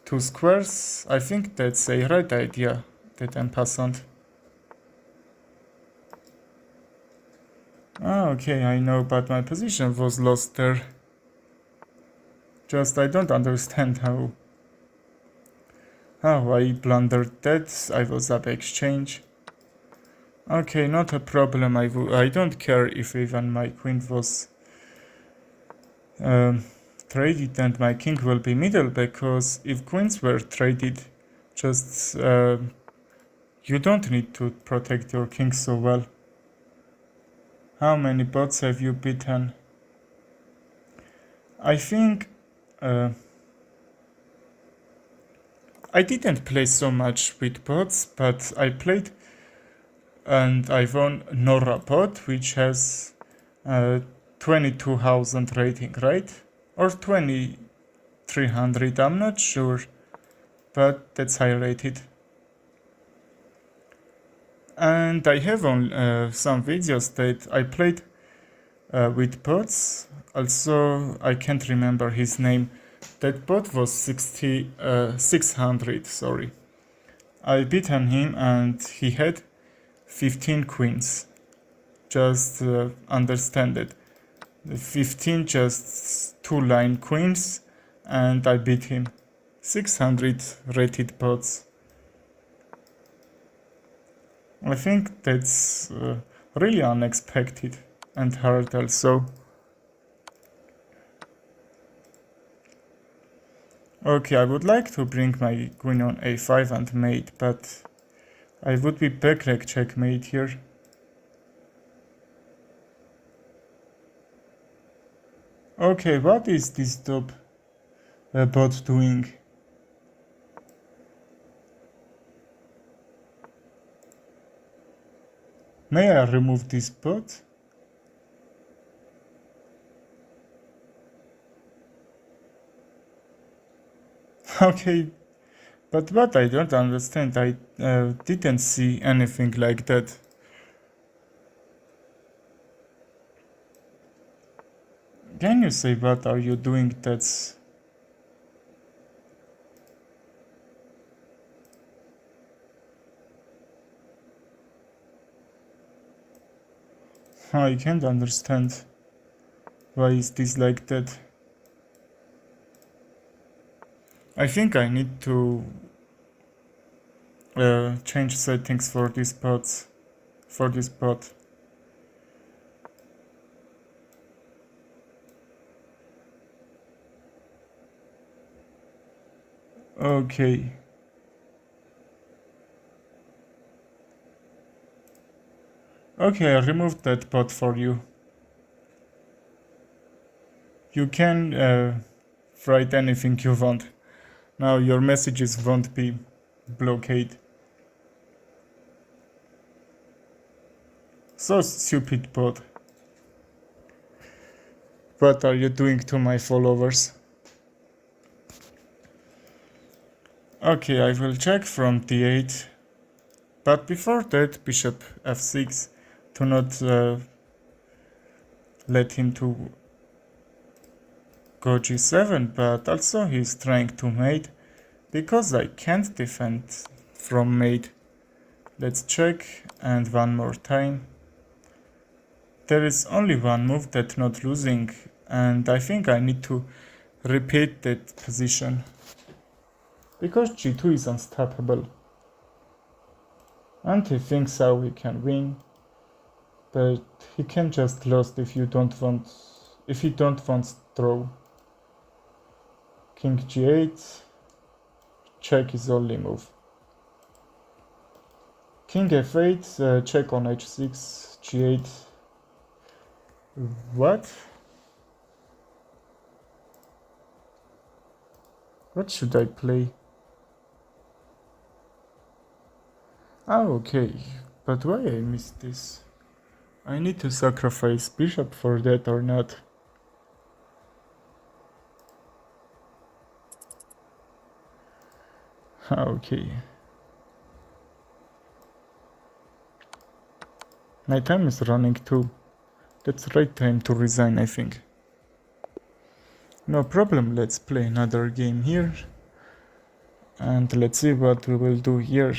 2 squares. I think that's a right idea, that en passant. Okay, I know, but my position was lost there. Just I don't understand how I blundered that. I was up exchange. Okay, not a problem. I don't care if even my queen was traded and my king will be middle, because if queens were traded, just you don't need to protect your king so well. How many bots have you beaten? I think I didn't play so much with bots, but I played and I won Nora bot, which has 22,000 rating, right? Or 2300, I'm not sure, but that's high rated. And I have on some videos that I played with bots. Also, I can't remember his name. That bot was 600, sorry. I beaten him and he had 15 queens. Just understand it. 15 just 2-line queens and I beat him. 600 rated bots. I think that's really unexpected and hard also. Okay, I would like to bring my queen on a5 and mate, but I would be backleg checkmate here. Okay, what is this top bot doing? May I remove this bot? Okay, but what I don't understand, I didn't see anything like that. Can you say what are you doing? That's... I can't understand. Why is this like that? I think I need to change settings for this bot. Okay. Okay, I removed that bot for you. You can write anything you want. Now your messages won't be blocked. So stupid bot. What are you doing to my followers? Okay, I will check from d8. But before that, bishop f6 to not let him to go g7, but also he's trying to mate because I can't defend from mate. Let's check, and one more time. There is only one move that's not losing, and I think I need to repeat that position because g2 is unstoppable. And he thinks how he can win, but he can just lose if he don't want throw. King g8, check his only move. King f8, check on h6, g8. What? What should I play? Oh, okay, but why I missed this? I need to sacrifice bishop for that or not? Okay. My time is running too. That's the right time to resign, I think. No problem, let's play another game here. And let's see what we will do here.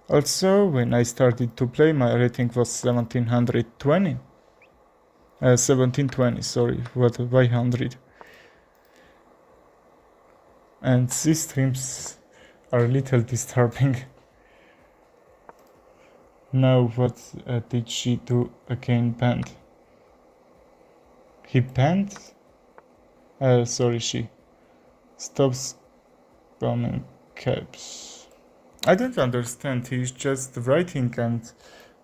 Also, when I started to play, my rating was 1720. 1720, sorry, what, by 100. And these streams are a little disturbing. Now, what did she do again? Banned. He banned? Sorry, she. Stops spamming caps. I don't understand. He's just writing and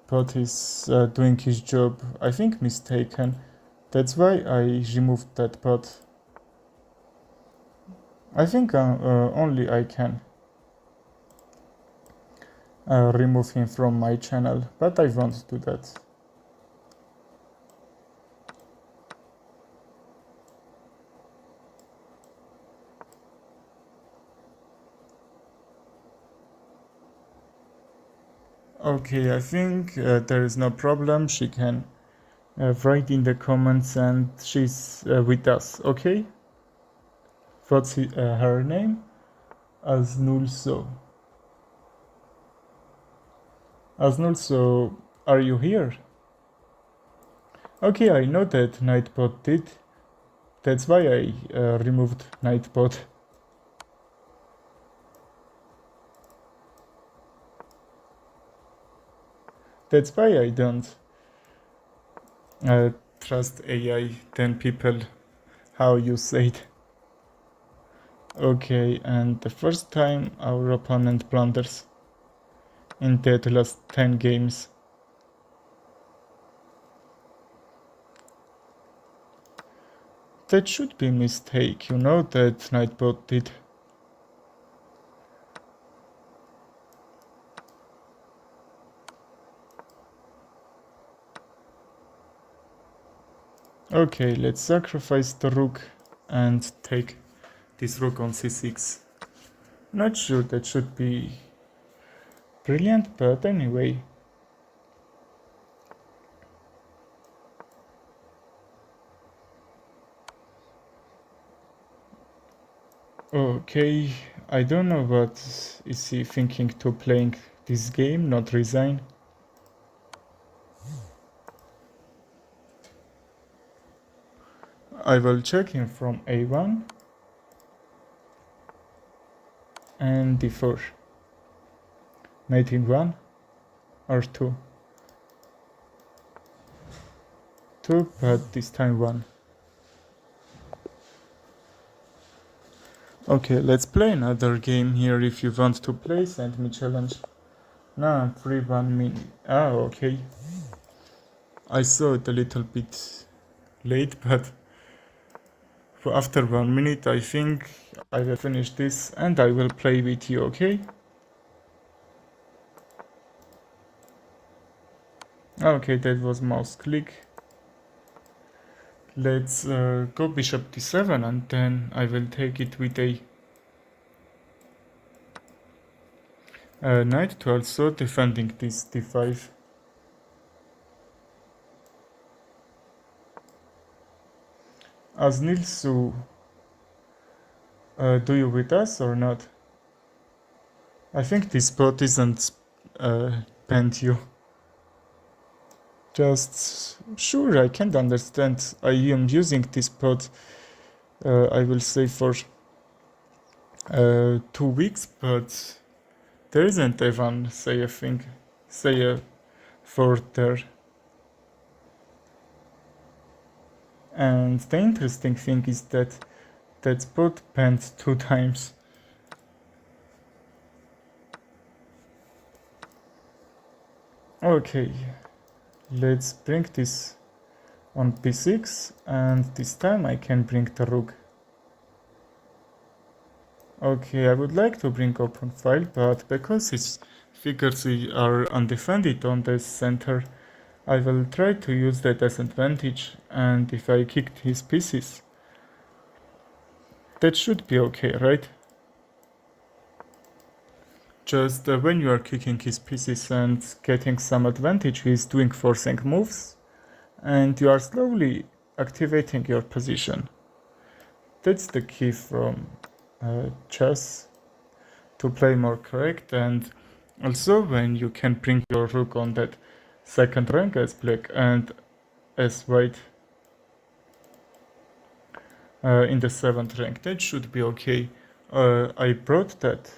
bot is doing his job. I think mistaken. That's why I removed that bot. I think only I can remove him from my channel, but I won't do that. Okay, I think there is no problem. She can write in the comments and she's with us, okay? What's her name? Aznulso. Aznulso, are you here? Okay, I know that Nightbot did. That's why I removed Nightbot. That's why I don't trust AI 10 people, how you said. Okay, and the first time our opponent blunders in the last 10 games. That should be a mistake, you know that Nightbot did. Okay, let's sacrifice the rook and take this rook on c6. Not sure that should be brilliant, but anyway. Okay, I don't know what is he thinking to playing this game, not resign. I will check him from a1 and d4. Mating 1 or 2? 2, but this time 1. Okay, let's play another game here. If you want to play, send me challenge. Nah, 3-1 mini. Ah, okay. I saw it a little bit late, but after 1 minute I think I will finish this and I will play with you, okay? Okay, that was mouse click. Let's go bishop d7 and then I will take it with a knight to also defending this d5. Aznilsu, do you with us or not? I think this bot isn't banned you. Just sure, I can't understand. I am using this bot, I will say for 2 weeks, but there isn't even say a for there. And the interesting thing is that that bot banned 2 times. Okay, let's bring this on b6 and this time I can bring the rook. Okay, I would like to bring open file, but because his figures are undefended on the center, I will try to use that as advantage, and if I kicked his pieces, that should be okay, right? Just when you are kicking his pieces and getting some advantage, he is doing forcing moves, and you are slowly activating your position. That's the key from chess. to play more correct, and also when you can bring your rook on that second rank as black and as white in the 7th rank, that should be okay. I brought that,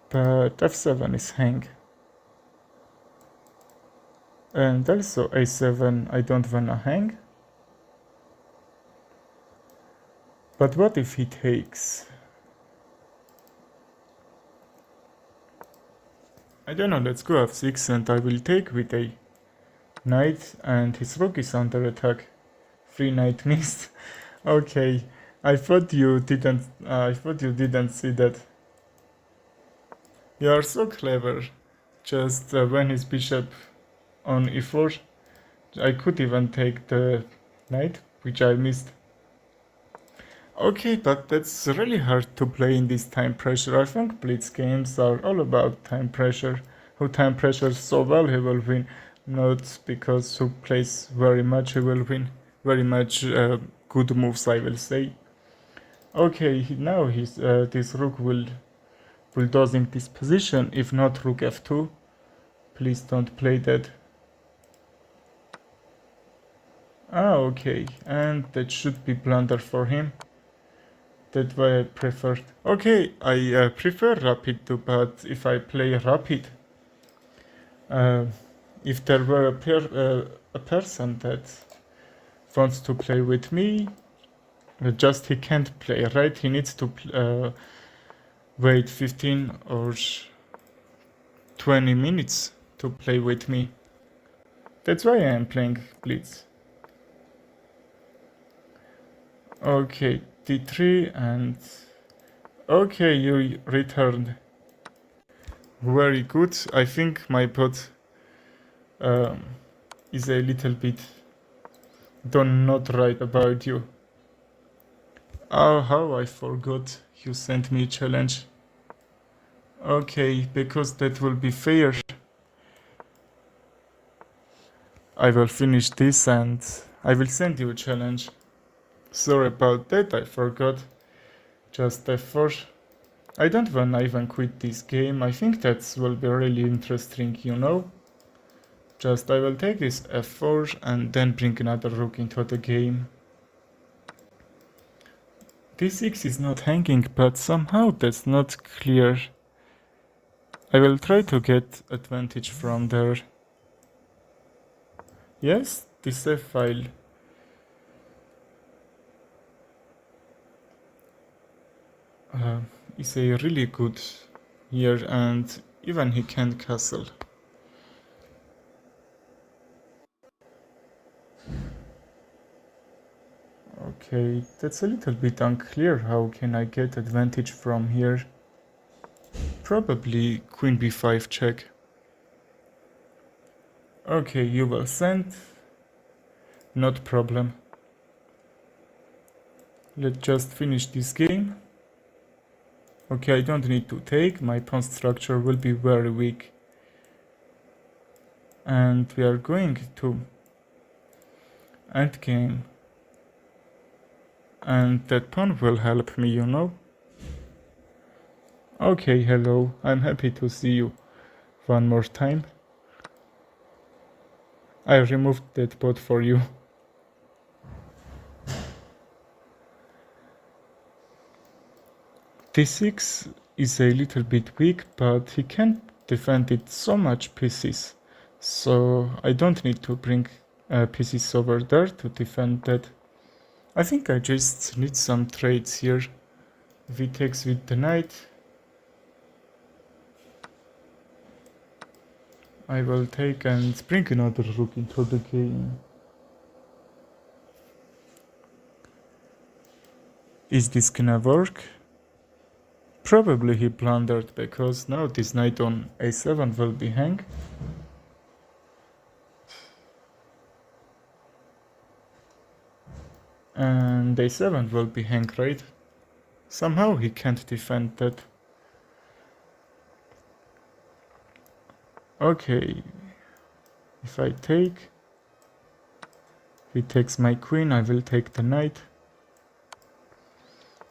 but f7 is hang. And also a7, I don't wanna hang. But what if he takes? I don't know, let's go f6 and I will take with a knight and his rook is under attack. Free knight missed. Okay, I thought you didn't see that. You are so clever. Just when his bishop on e4, I could even take the knight, which I missed. Okay, but that's really hard to play in this time pressure. I think blitz games are all about time pressure. Who time pressures so well, he will win. Not because who plays very much, he will win. Very much good moves, I will say. Okay, now this rook will bulldozing this position. If not rook f2, please don't play that. Ah, okay, and that should be blunder for him. That's why I prefer. Okay, I prefer rapid too, but if I play rapid, if there were a person that wants to play with me, just he can't play, right? He needs to wait 15 or 20 minutes to play with me. That's why I am playing blitz. Okay, d3 and okay, you returned. Very good. I think my pot is a little bit not right about you. Oh, how I forgot you sent me a challenge. Okay, because that will be fair. I will finish this and I will send you a challenge. Sorry about that, I forgot. Just f4. I don't wanna even quit this game. I think that will be really interesting, you know? Just I will take this f4 and then bring another rook into the game. d6 is not hanging, but somehow that's not clear. I will try to get advantage from there. Yes, this f-file. Is a really good here, and even he can castle. Okay, that's a little bit unclear. How can I get advantage from here? Probably queen b5 check. Okay, you will send. Not problem. Let's just finish this game. Okay, I don't need to take. My pawn structure will be very weak. And we are going to endgame. And that pawn will help me, you know? Okay, hello. I'm happy to see you one more time. I removed that bot for you. d6 is a little bit weak, but he can't defend it so much pieces. So I don't need to bring pieces over there to defend that. I think I just need some trades here. V takes with the knight. I will take and bring another rook into the game. Is this gonna work? Probably he blundered, because now this knight on a7 will be hang. And a7 will be hang, right? Somehow he can't defend that. Okay, if I take, he takes my queen, I will take the knight.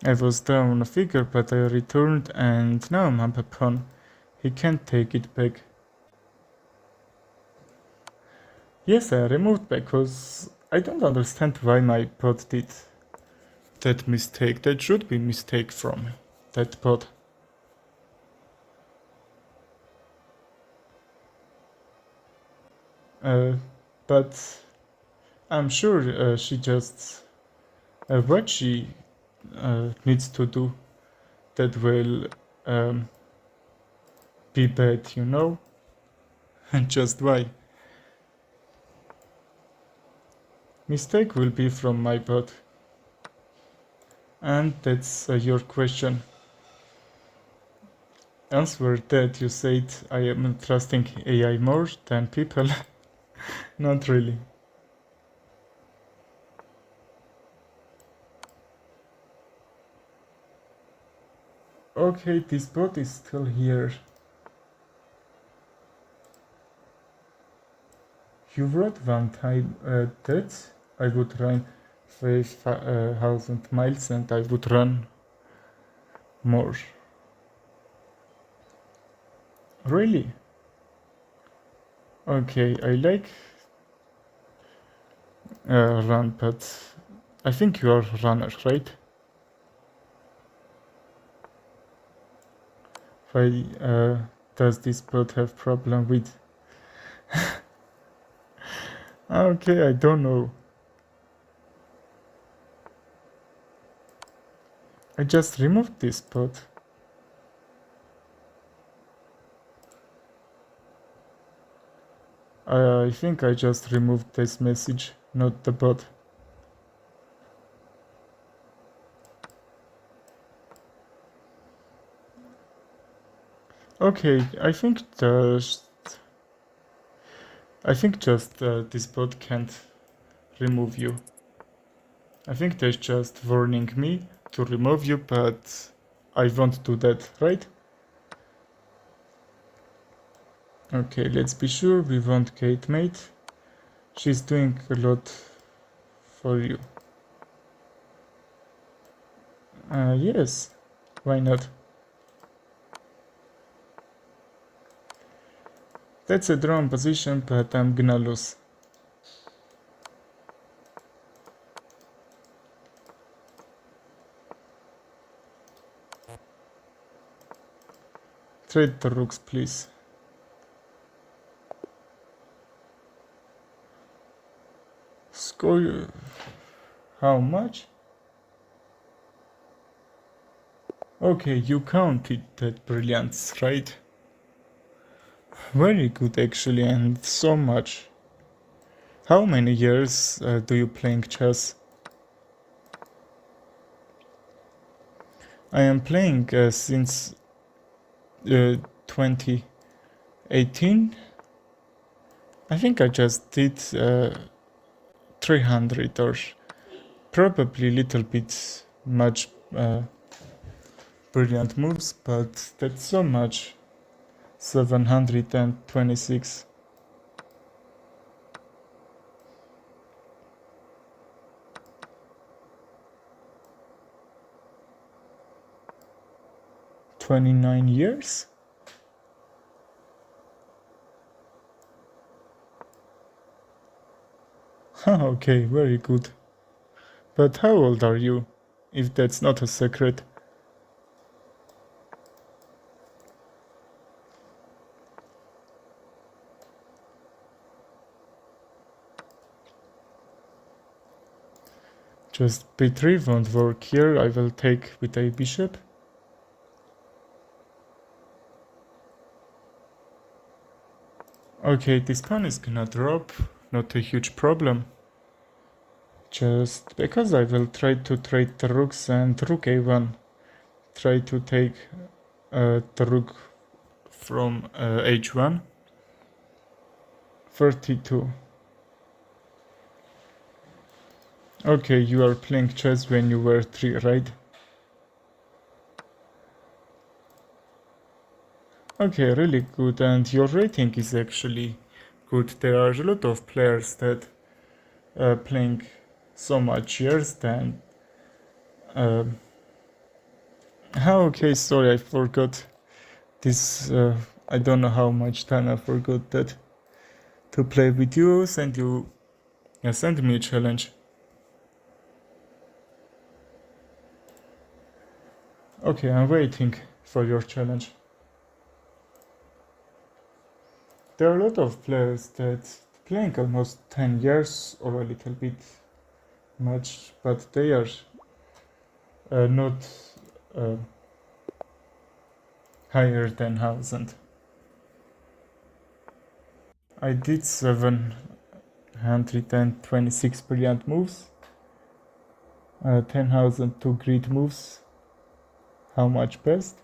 I was down a figure, but I returned, and now I'm up a pawn. He can't take it back. Yes, I removed because I don't understand why my bot did that mistake. That should be mistake from that bot. But I'm sure she just what she needs to do that will be bad, you know? And just why? Mistake will be from my bot. And that's your question. Answer that you said I am trusting AI more than people. Not really. Okay, this bot is still here. You wrote one time that I would run 5,000 miles and I would run more. Really? Okay, I like run, but I think you are a runner, right? Why does this bot have problem with? Okay, I don't know. I just removed this bot. I think I just removed this message, not the bot. Okay, I think just this bot can't remove you. I think they're just warning me to remove you, but I won't do that, right? Okay, let's be sure we want Kate mate. She's doing a lot for you. Yes, why not? That's a drawn position, but I'm gonna lose. Trade the rooks, please. Score. How much? Okay, you counted that brilliance, right? Very good actually, and so much. How many years do you playing chess? I am playing since 2018. I think I just did 300 or probably little bit much brilliant moves, but that's so much. 726. $29. Okay, very good. But how old are you, if that's not a secret? Just b3 won't work here, I will take with a bishop. Okay, this pawn is gonna drop, not a huge problem. Just because I will try to trade the rooks and rook a1. Try to take the rook from h1. 32. Okay, you are playing chess when you were 3, right? Okay, really good, and your rating is actually good. There are a lot of players that playing so much years than Okay, sorry, I forgot this. I don't know how much time I forgot that to play with you. Send me a challenge. Okay, I'm waiting for your challenge. There are a lot of players that playing almost 10 years or a little bit much, but they are not uh, higher than 1,000. I did 726 brilliant moves, 10,002 great moves. How much best?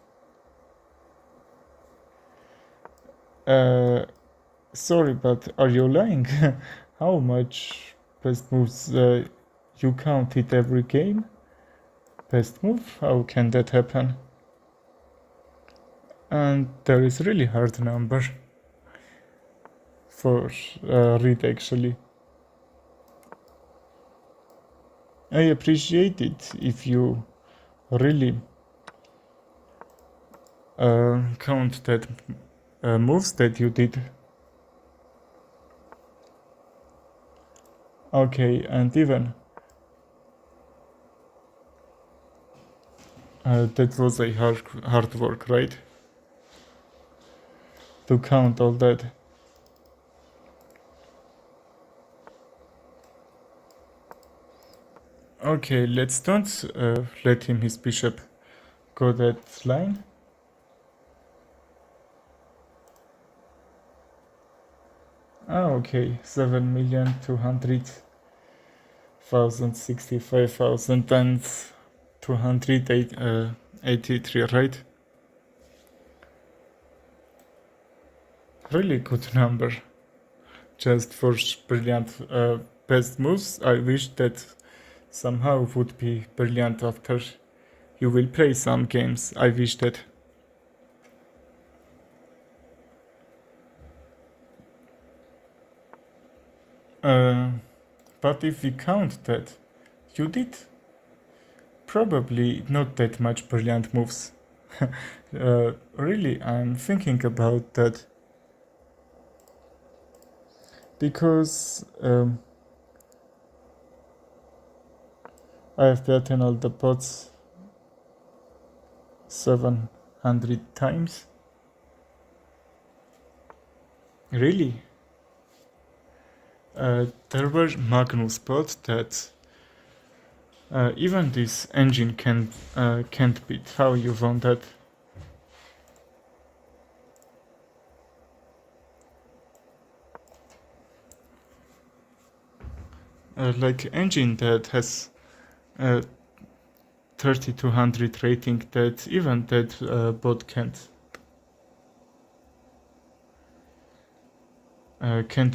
Sorry, but are you lying? How much best moves you count it every game? Best move? How can that happen? And there is really hard number for read actually. I appreciate it if you really count that moves that you did. Okay, and even that was a hard work, right? To count all that. Okay, let's don't let him his bishop go that line. Okay, 7,265,283, right? Really good number. Just for brilliant best moves. I wish that somehow would be brilliant after you will play some games. I wish that. But if we count that, you did probably not that much brilliant moves. Really, I'm thinking about that because I have beaten all the pots 700 times. Really? There were Magnus pots that even this engine can't beat. How you won that? Like engine that has 3200 rating, that even that bot can't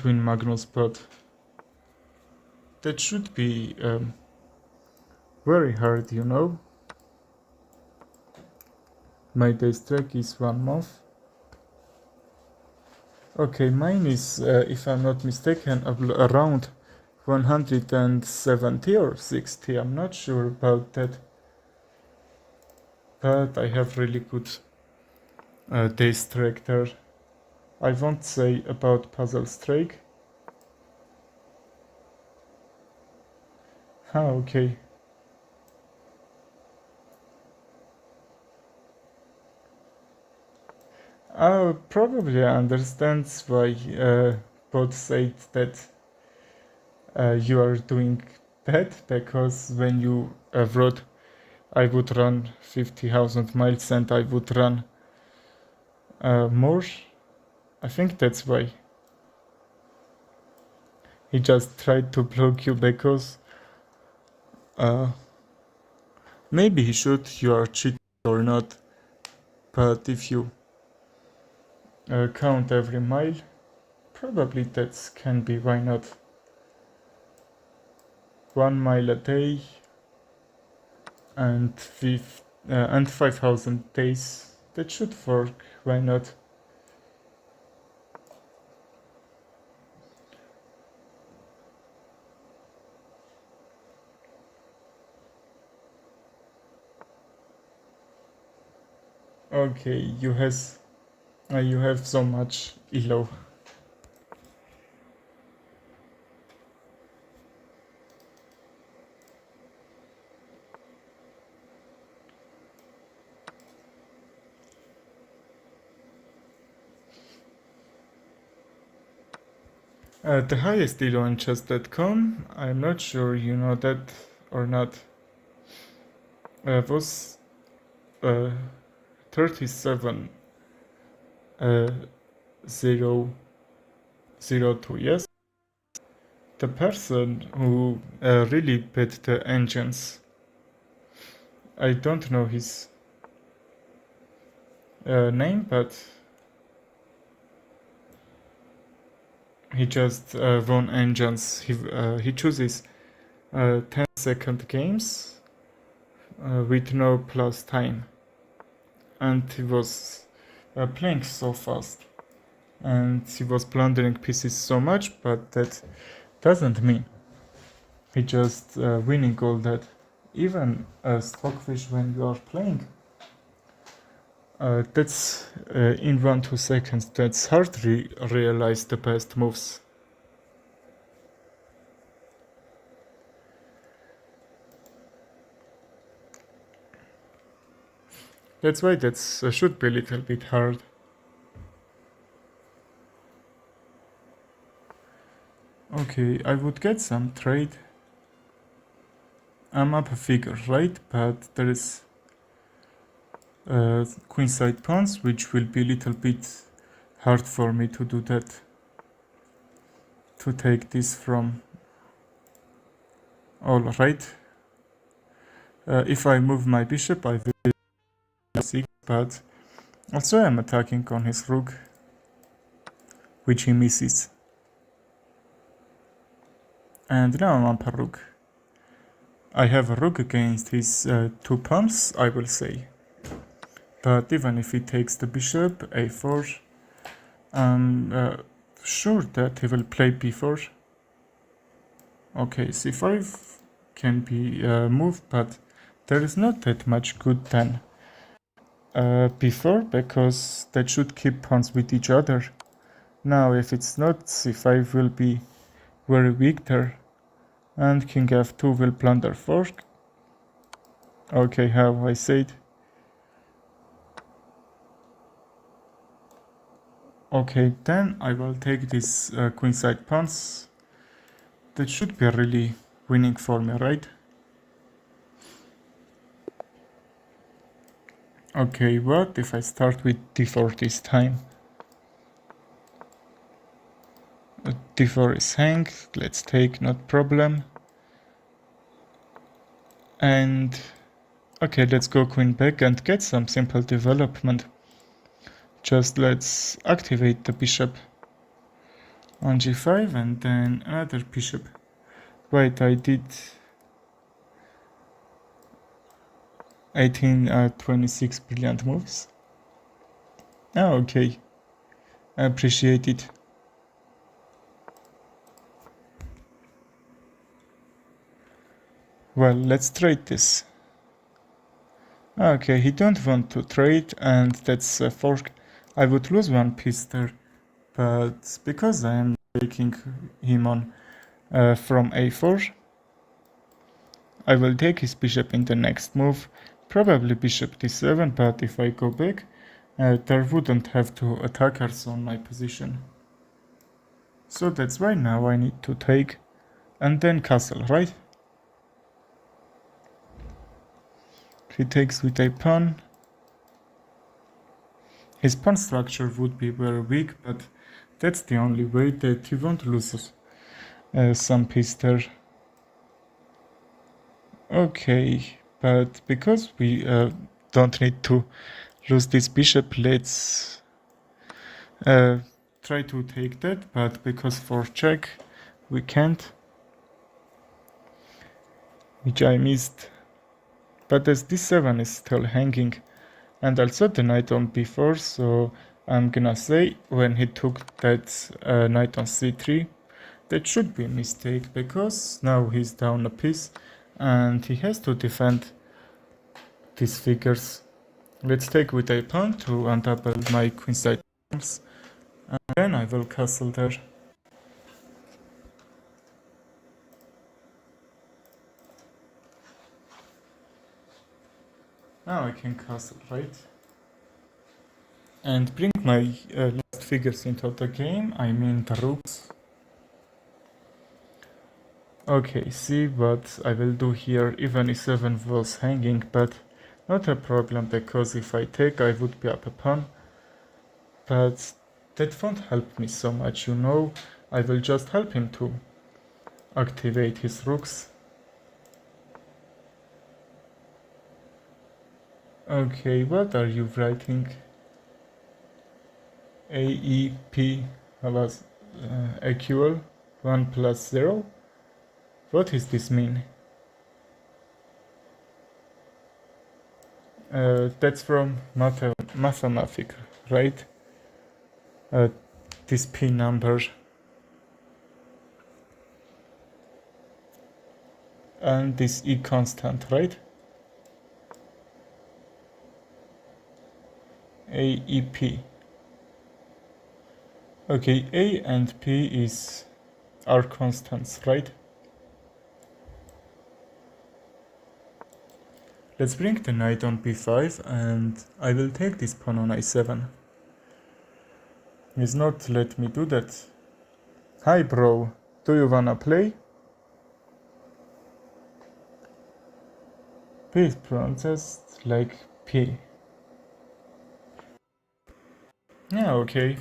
win Magnus bot. That should be very hard, you know. My day's track is 1 month. Okay, mine is, if I'm not mistaken, around 170 or 60. I'm not sure about that. But I have really good day's track there. I won't say about puzzle strike. Okay. Probably understands why bot said that you are doing bad, because when you wrote I would run 50,000 miles and I would run more, I think that's why. He just tried to block you because maybe he should, you are cheating or not, but if you count every mile, probably that can be, why not? 1 mile a day and 5,000 days, that should work, why not? Okay, you have so much elo. The highest elo on chess.com, I'm not sure you know that or not, was 37 002, yes? The person who really beat the engines, I don't know his name, but he just won engines. He chooses 10-second games with no plus time, and he was playing so fast, and he was plundering pieces so much, but that doesn't mean he just winning all that. Even Stockfish, when you are playing, that's in 1-2 seconds. That's hard to realize the best moves. That's why that should be a little bit hard. Okay, I would get some trade. I'm up a figure, right? But there is queenside pawns, which will be a little bit hard for me to do that. To take this from. Alright. If I move my bishop, I will 6, but also I'm attacking on his rook, which he misses. And now I'm up a rook. I have a rook against his 2 pawns, I will say. But even if he takes the bishop, a4, I'm sure that he will play b4. Okay, c5 can be moved, but there is not that much good then b4, because that should keep pawns with each other. Now if it's not, c5 will be very weak there, and king f2 will plunder fork. Okay, how I said. Okay, then I will take this queenside pawns. That should be really winning for me, right? Okay, what if I start with d4 this time? D4 is hang, let's take, not problem. And okay, let's go queen back and get some simple development. Just let's activate the bishop on g5 and then another bishop. Wait, I did 26 brilliant moves. Oh, okay, I appreciate it. Well, let's trade this. Okay, he don't want to trade, and that's a fork. I would lose one piece there, but because I am taking him on from a4, I will take his bishop in the next move, probably bishop d7, but if I go back, there wouldn't have two attackers on my position. So that's why now I need to take, and then castle, right? He takes with a pawn. His pawn structure would be very weak, but that's the only way that he won't lose some piece there. Okay, but because we don't need to lose this bishop, let's try to take that, but because for check we can't, which I missed. But as d7 is still hanging, and also the knight on b4, so I'm gonna say when he took that knight on c3, that should be a mistake, because now he's down a piece and he has to defend these figures. Let's take with a pawn to untouple my queenside pawns, and then I will castle there. Now I can castle, right? And bring my last figures into the game, I mean the rooks. Okay, see what I will do here. Even e7 was hanging, but not a problem, because if I take, I would be up a pawn. But that won't help me so much, you know. I will just help him to activate his rooks. Okay, what are you writing? AEP was equal 1 plus 0? What does this mean? That's from mathematics, right? This P number. And this E constant, right? AEP. Okay, A and P are constants, right? Let's bring the knight on b5, and I will take this pawn on a7. He's not let me do that. Hi bro, do you wanna play? P is pronounced like P. Yeah, okay.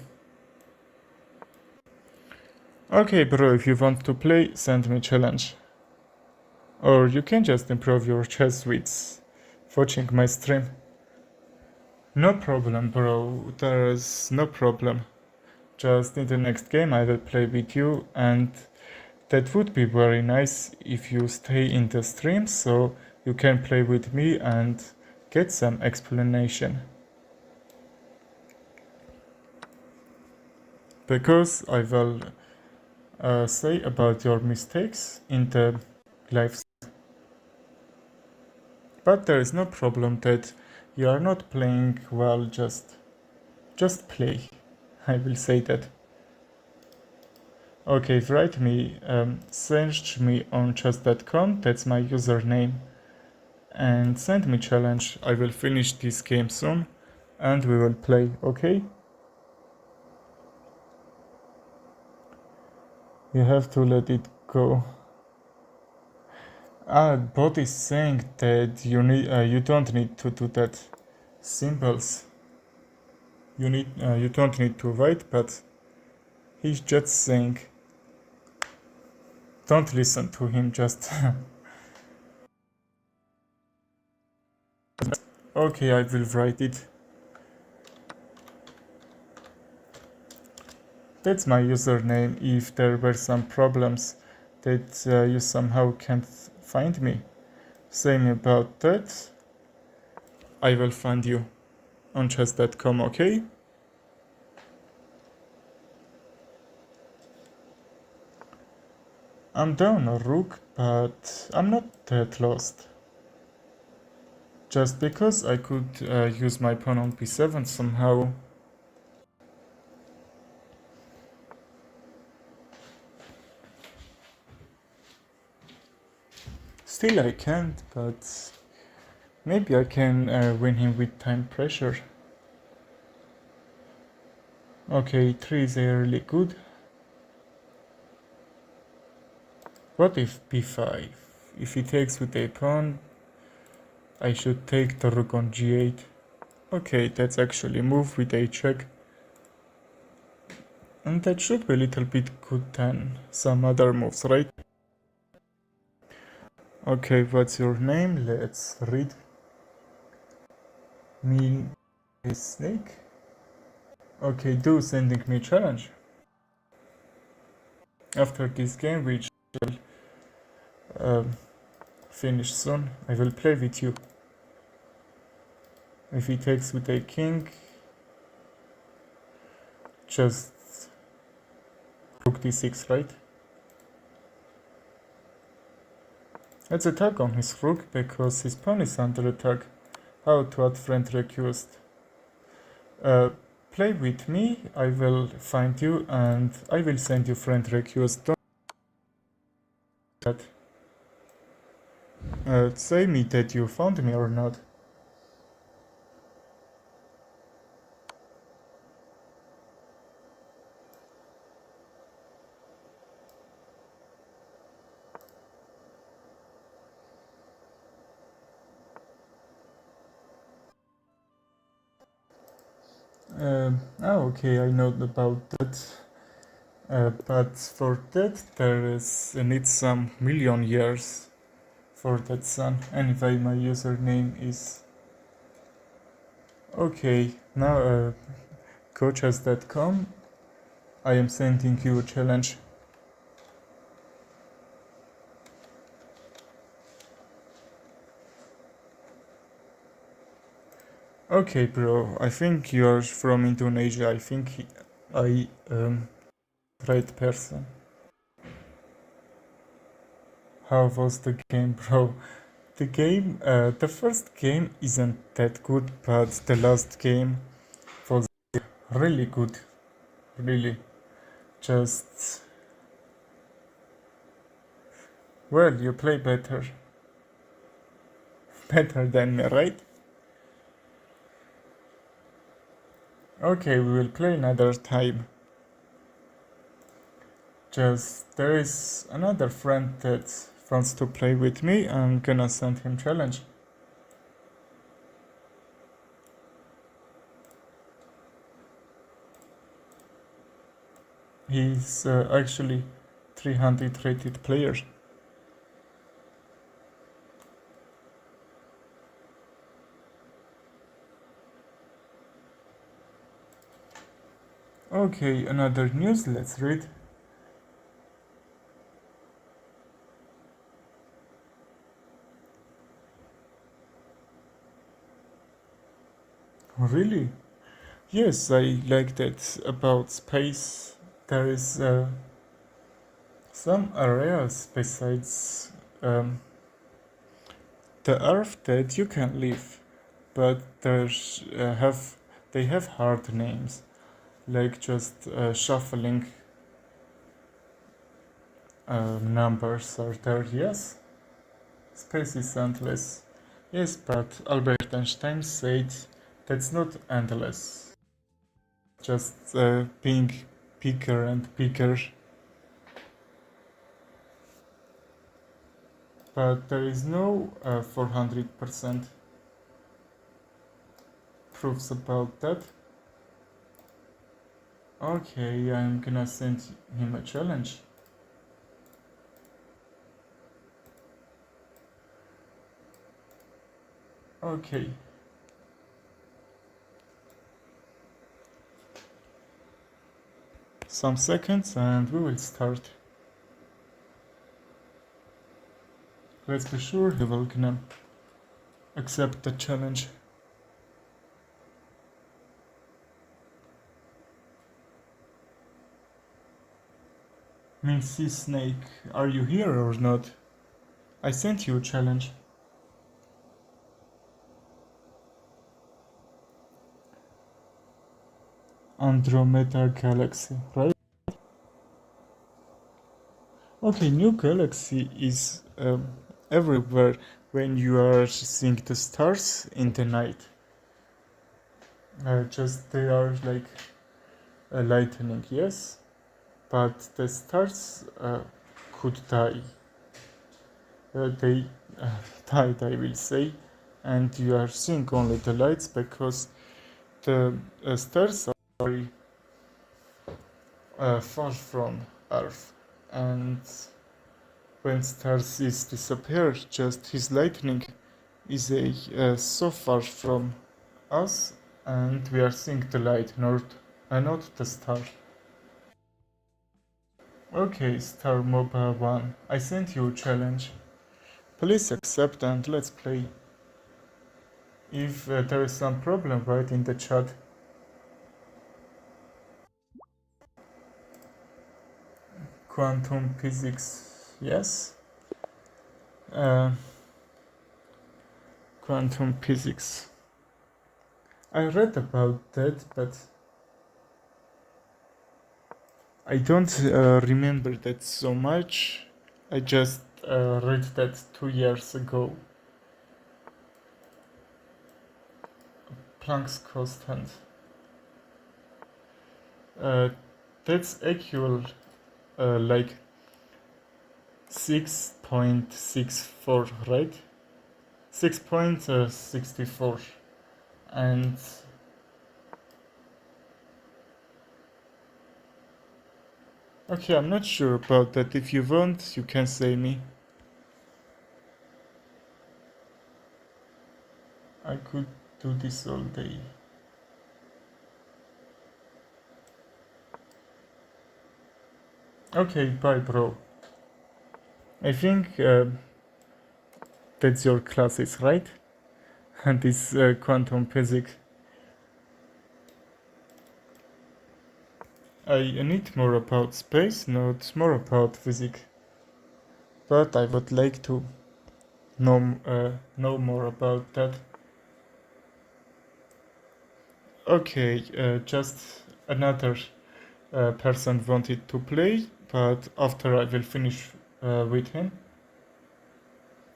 Okay bro, if you want to play, send me challenge. Or you can just improve your chess with watching my stream. No problem bro, there's no problem. Just in the next game I will play with you, and that would be very nice if you stay in the stream so you can play with me and get some explanation. Because I will say about your mistakes in the live stream. But there is no problem that you are not playing well, just play. I will say that. Okay, write me, search me on chess.com, that's my username, and send me challenge. I will finish this game soon and we will play, okay? You have to let it go. Bot is saying that you don't need to do that. Symbols. You don't need to write, but he's just saying. Don't listen to him, just. Okay, I will write it. That's my username. If there were some problems that you somehow can't find me, say me about that. I will find you on chess.com, okay? I'm down a rook, but I'm not that lost. Just because I could use my pawn on b7 somehow. Still I can't, but maybe I can win him with time pressure. Okay, 3 is really good. What if b5? If he takes with a pawn, I should take the rook on g8. Okay, that's actually move with a check. And that should be a little bit good than some other moves, right? Okay, what's your name? Let's read. Me is Snake. Okay, do sending me challenge. After this game, which will finish soon, I will play with you. If he takes with a king, just rook d6, right? Let's attack on his rook because his pawn is under attack. How to add friend request. Play with me, I will find you and I will send you friend request. Don't do that. Say me that you found me or not. Okay, I know about that. But for that there needs some million years for that sun. Anyway, my username is okay. Now coaches.com. I am sending you a challenge. Okay, bro. I think you are from Indonesia. I think I right person. How was the game, bro? The first game isn't that good, but the last game was really good. Really, just well, you play better, better than me, right? Okay, we will play another time. Just there is another friend that wants to play with me. I'm gonna send him challenge. He's actually 300 rated player. Okay, another news, let's read. Really? Yes, I like that about space. There is some areas besides the Earth that you can live, but they have hard names, like just shuffling numbers are there. Yes, space is endless. Yes, but Albert Einstein said that's not endless. Just being bigger and bigger. But there is no 400% proofs about that. Okay, I'm gonna send him a challenge. Okay. Some seconds and we will start. Let's be sure he will gonna accept the challenge. Mrs. Snake, are you here or not? I sent you a challenge. Andromeda Galaxy, right? Okay, new galaxy is everywhere when you are seeing the stars in the night. Just they are like lightning, yes, but the stars could die. They died, I will say, and you are seeing only the lights because the stars are very far from Earth, and when stars is disappear, just his lightning is so far from us, and we are seeing the light, not the star. Okay, Star Mobile 1, I sent you a challenge. Please accept and let's play. If there is some problem, write in the chat. Quantum physics, yes. Quantum physics. I read about that, but I don't remember that so much. I just read that 2 years ago. Planck's constant. That's equal like 6.64, right? 6.64. And okay, I'm not sure about that. If you want, you can say me. I could do this all day. Okay, bye, bro. I think that's your classes, right? And this quantum physics. I need more about space, not more about physics. But I would like to know more about that. Okay, just another person wanted to play, but after I will finish with him,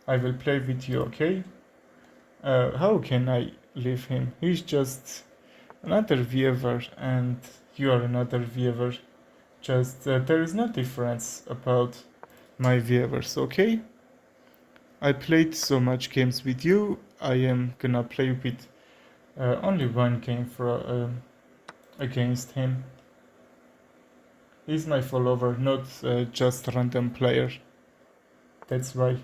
I will play with you, okay? How can I leave him? He's just another viewer and you are another viewer. Just there is no difference about my viewers, okay? I played so much games with you, I am gonna play with only one game for against him. He's my follower, not just random player. That's why.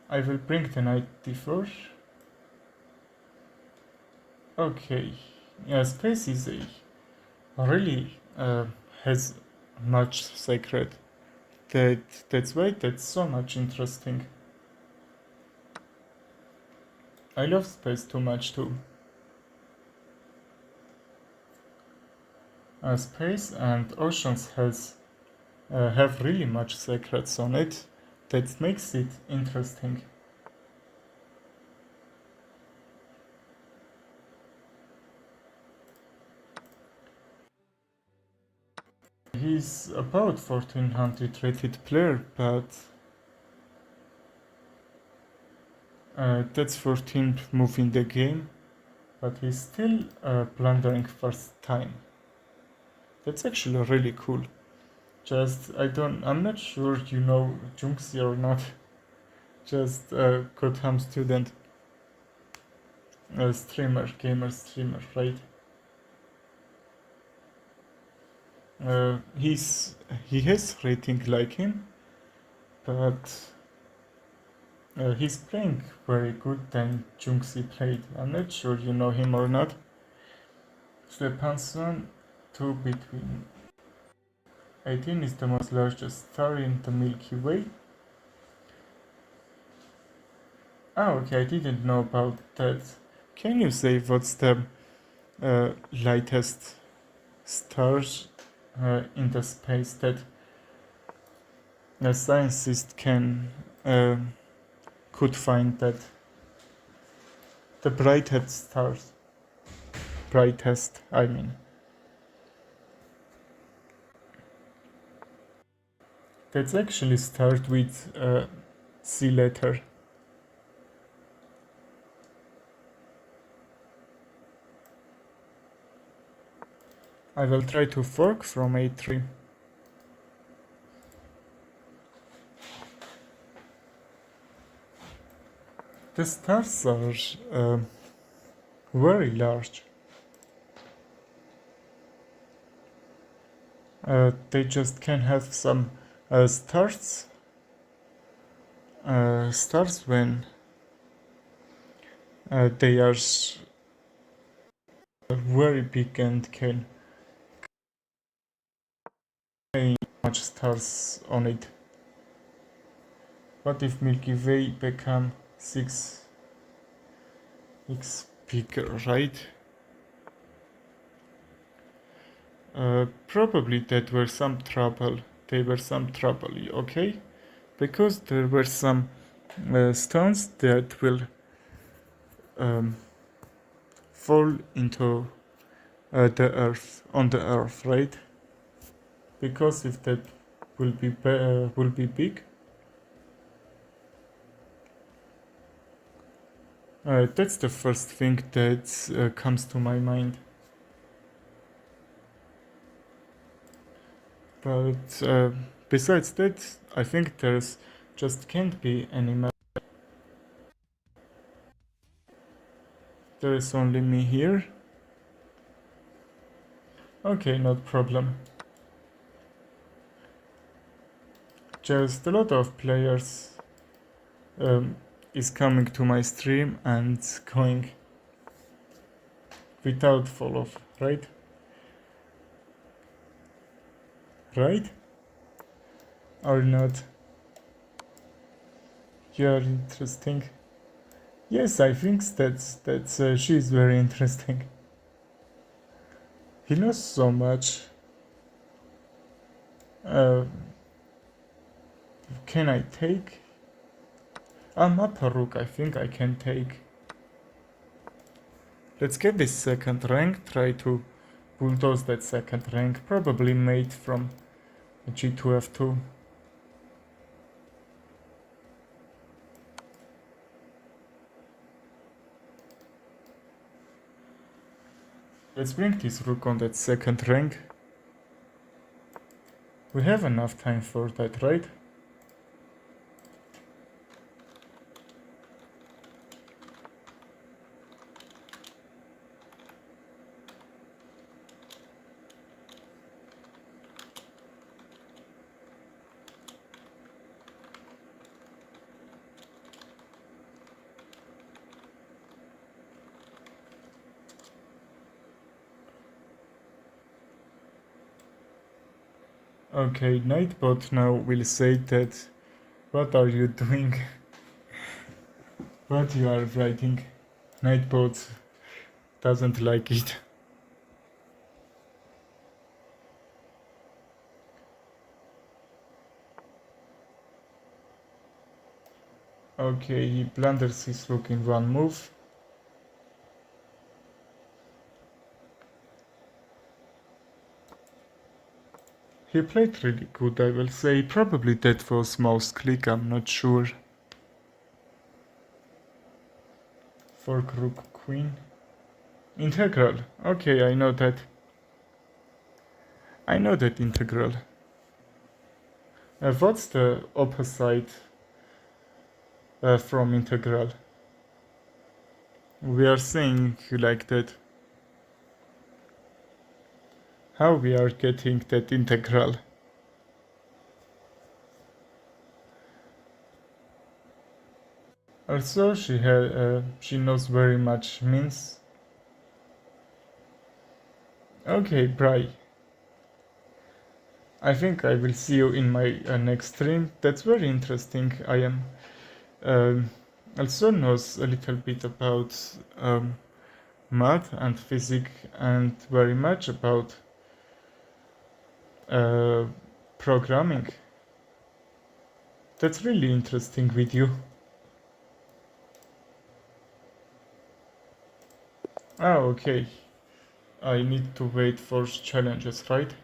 I will bring the knight d4. Okay. Yeah, space is a really has much secret. That's why that's so much interesting. I love space too much too. Space and oceans have really much secrets on it. That makes it interesting. He's about 1400 rated player, but that's 14th move in the game, but he's still blundering first time. That's actually really cool. Just I'm not sure you know Junxi or not. Just a Kotham student, a streamer, gamer streamer, right? He has rating like him, but he's playing very good than Junxi played. I'm not sure you know him or not. Stepanson 2 between 18 is the most largest star in the Milky Way. Oh, okay, I didn't know about that. Can you say what's the lightest stars in the space that a scientist could find that the brightest stars, brightest, I mean. That's actually start with C letter. I will try to fork from A3. The stars are very large. They just can have some stars when they are very big and can much stars on it. What if Milky Way become 6x bigger, right? Probably that were some trouble. They were some trouble, okay? Because there were some stones that will fall into the earth, on the earth, right? Because if that will be big, that's the first thing that comes to my mind. But besides that, I think there's just can't be any map. There is only me here. Okay, not problem. Just a lot of players is coming to my stream and going without follow, right? Right? Or not? You're interesting. Yes, I think that's she's very interesting. He knows so much. Can I take? I'm up a rook, I think I can take. Let's get this second rank, try to bulldoze that second rank, probably mate from g2 f2. Let's bring this rook on that second rank. We have enough time for that, right? Okay, Nightbot now will say that what are you doing? What you are writing? Nightbot doesn't like it. Okay, he blunders his rook in one move. He played really good, I will say. Probably that was mouse click, I'm not sure. Fork rook queen. Integral. Okay, I know that. I know that integral. What's the opposite from integral? We are saying like that. How we are getting that integral? Also, she knows very much means. Okay, Bry. I think I will see you in my next stream. That's very interesting. I am also knows a little bit about math and physics and very much about programming. That's really interesting with you. Ah, okay. I need to wait for challenges, right?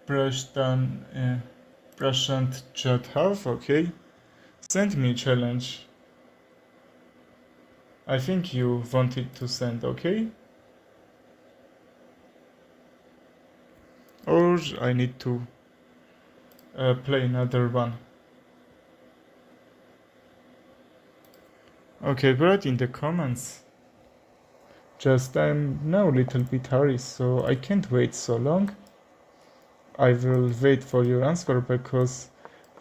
Brush and chat half, okay. Send me challenge. I think you wanted to send, okay? Or I need to play another one. Okay, write in the comments. Just I'm now a little bit hurry, so I can't wait so long. I will wait for your answer because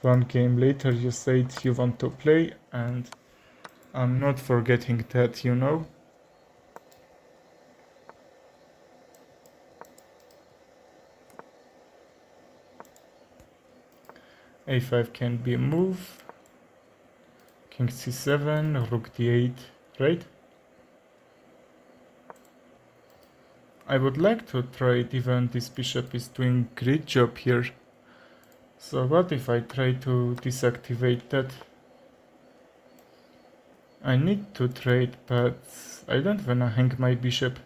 one game later you said you want to play and I'm not forgetting that, you know. A5 can be a move. King c7, rook d8, right? I would like to try it even this bishop is doing great job here. So what if I try to deactivate that? I need to trade, but I don't wanna hang my bishop.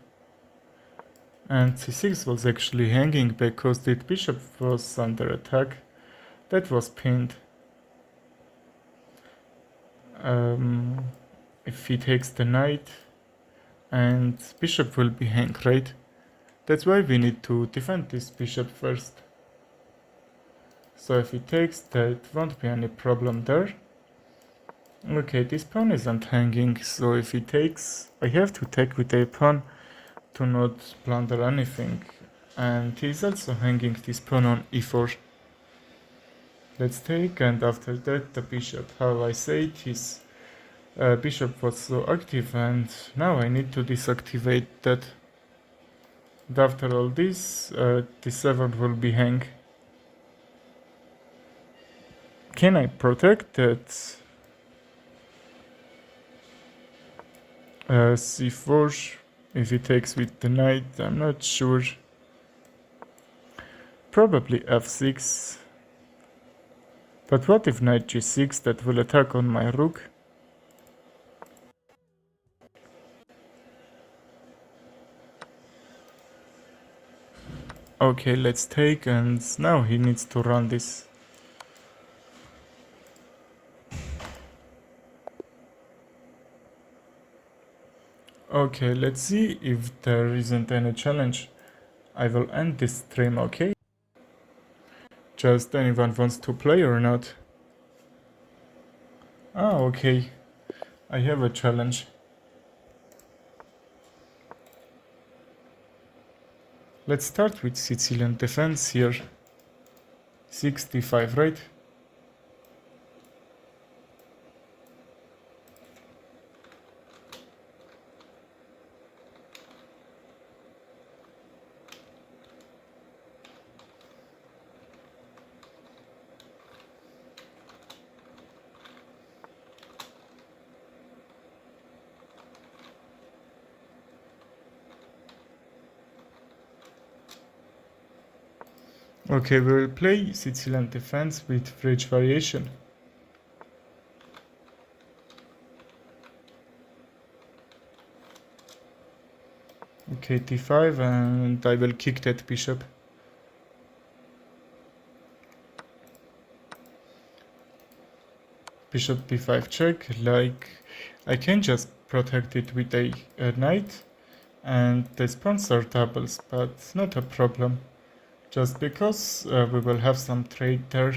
And c6 was actually hanging because the bishop was under attack. That was pinned. If he takes the knight, and bishop will be hang, right? That's why we need to defend this bishop first. So if he takes, that won't be any problem there. Okay, this pawn isn't hanging, so if he takes, I have to take with a pawn to not blunder anything. And he's also hanging this pawn on e4. Let's take, and after that the bishop. How I said, his bishop was so active, and now I need to deactivate that. And after all this, d7 will be hang. Can I protect that? c4, if he takes with the knight, I'm not sure. Probably f6. But what if knight g6, that will attack on my rook? Okay, let's take, and now he needs to run this. Okay, let's see if there isn't any challenge. I will end this stream, okay? Just anyone wants to play or not? Ah, okay. I have a challenge. Let's start with Sicilian defense here. 65, right? Okay, we will play Sicilian defense with bridge variation. Okay, d5, and I will kick that bishop. Bishop b5 check, like I can just protect it with a knight, and the spawns are doubles, but not a problem. Just because we will have some trade there,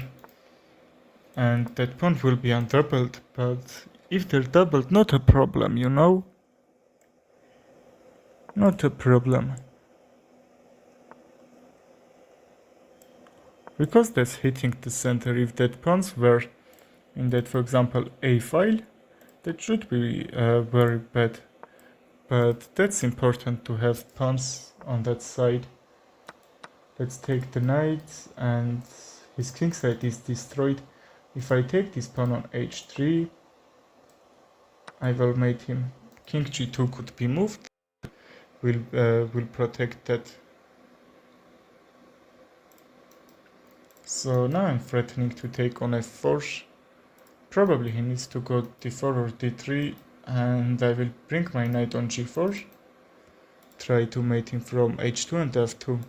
and that pawn will be undoubled, but if they're doubled, not a problem, you know? Not a problem. Because that's hitting the center, if that pawns were in that, for example, a file, that should be very bad. But that's important to have pawns on that side. Let's take the knight, and his king side is destroyed. If I take this pawn on h3, I will make him king g2 could be moved. Will protect that. So now I'm threatening to take on f4. Probably he needs to go d4 or d3, and I will bring my knight on g4. Try to mate him from h2 and f2.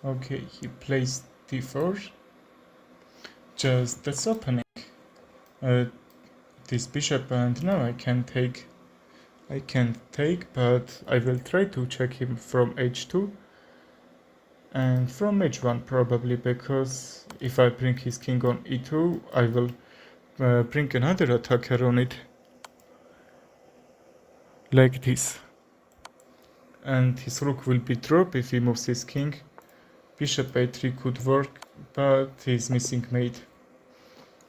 Okay, he plays d4. Just that's opening this bishop, and now I can take. I can't take, but I will try to check him from h2 and from h1 probably, because if I bring his king on e2, I will bring another attacker on it, like this. And his rook will be dropped if he moves his king. bishop a3 could work, but he's missing mate.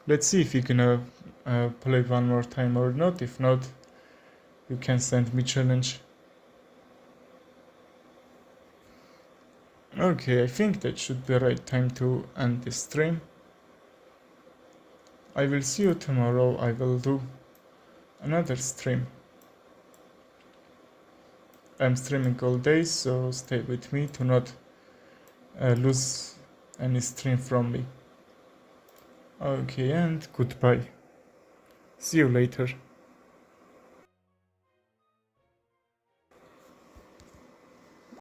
Let's see if he gonna play one more time or not. If not, you can send me challenge. Okay, I think that should be the right time to end this stream. I will see you tomorrow. I will do another stream. I'm streaming all day, so stay with me to not lose any stream from me. Okay, and goodbye. See you later.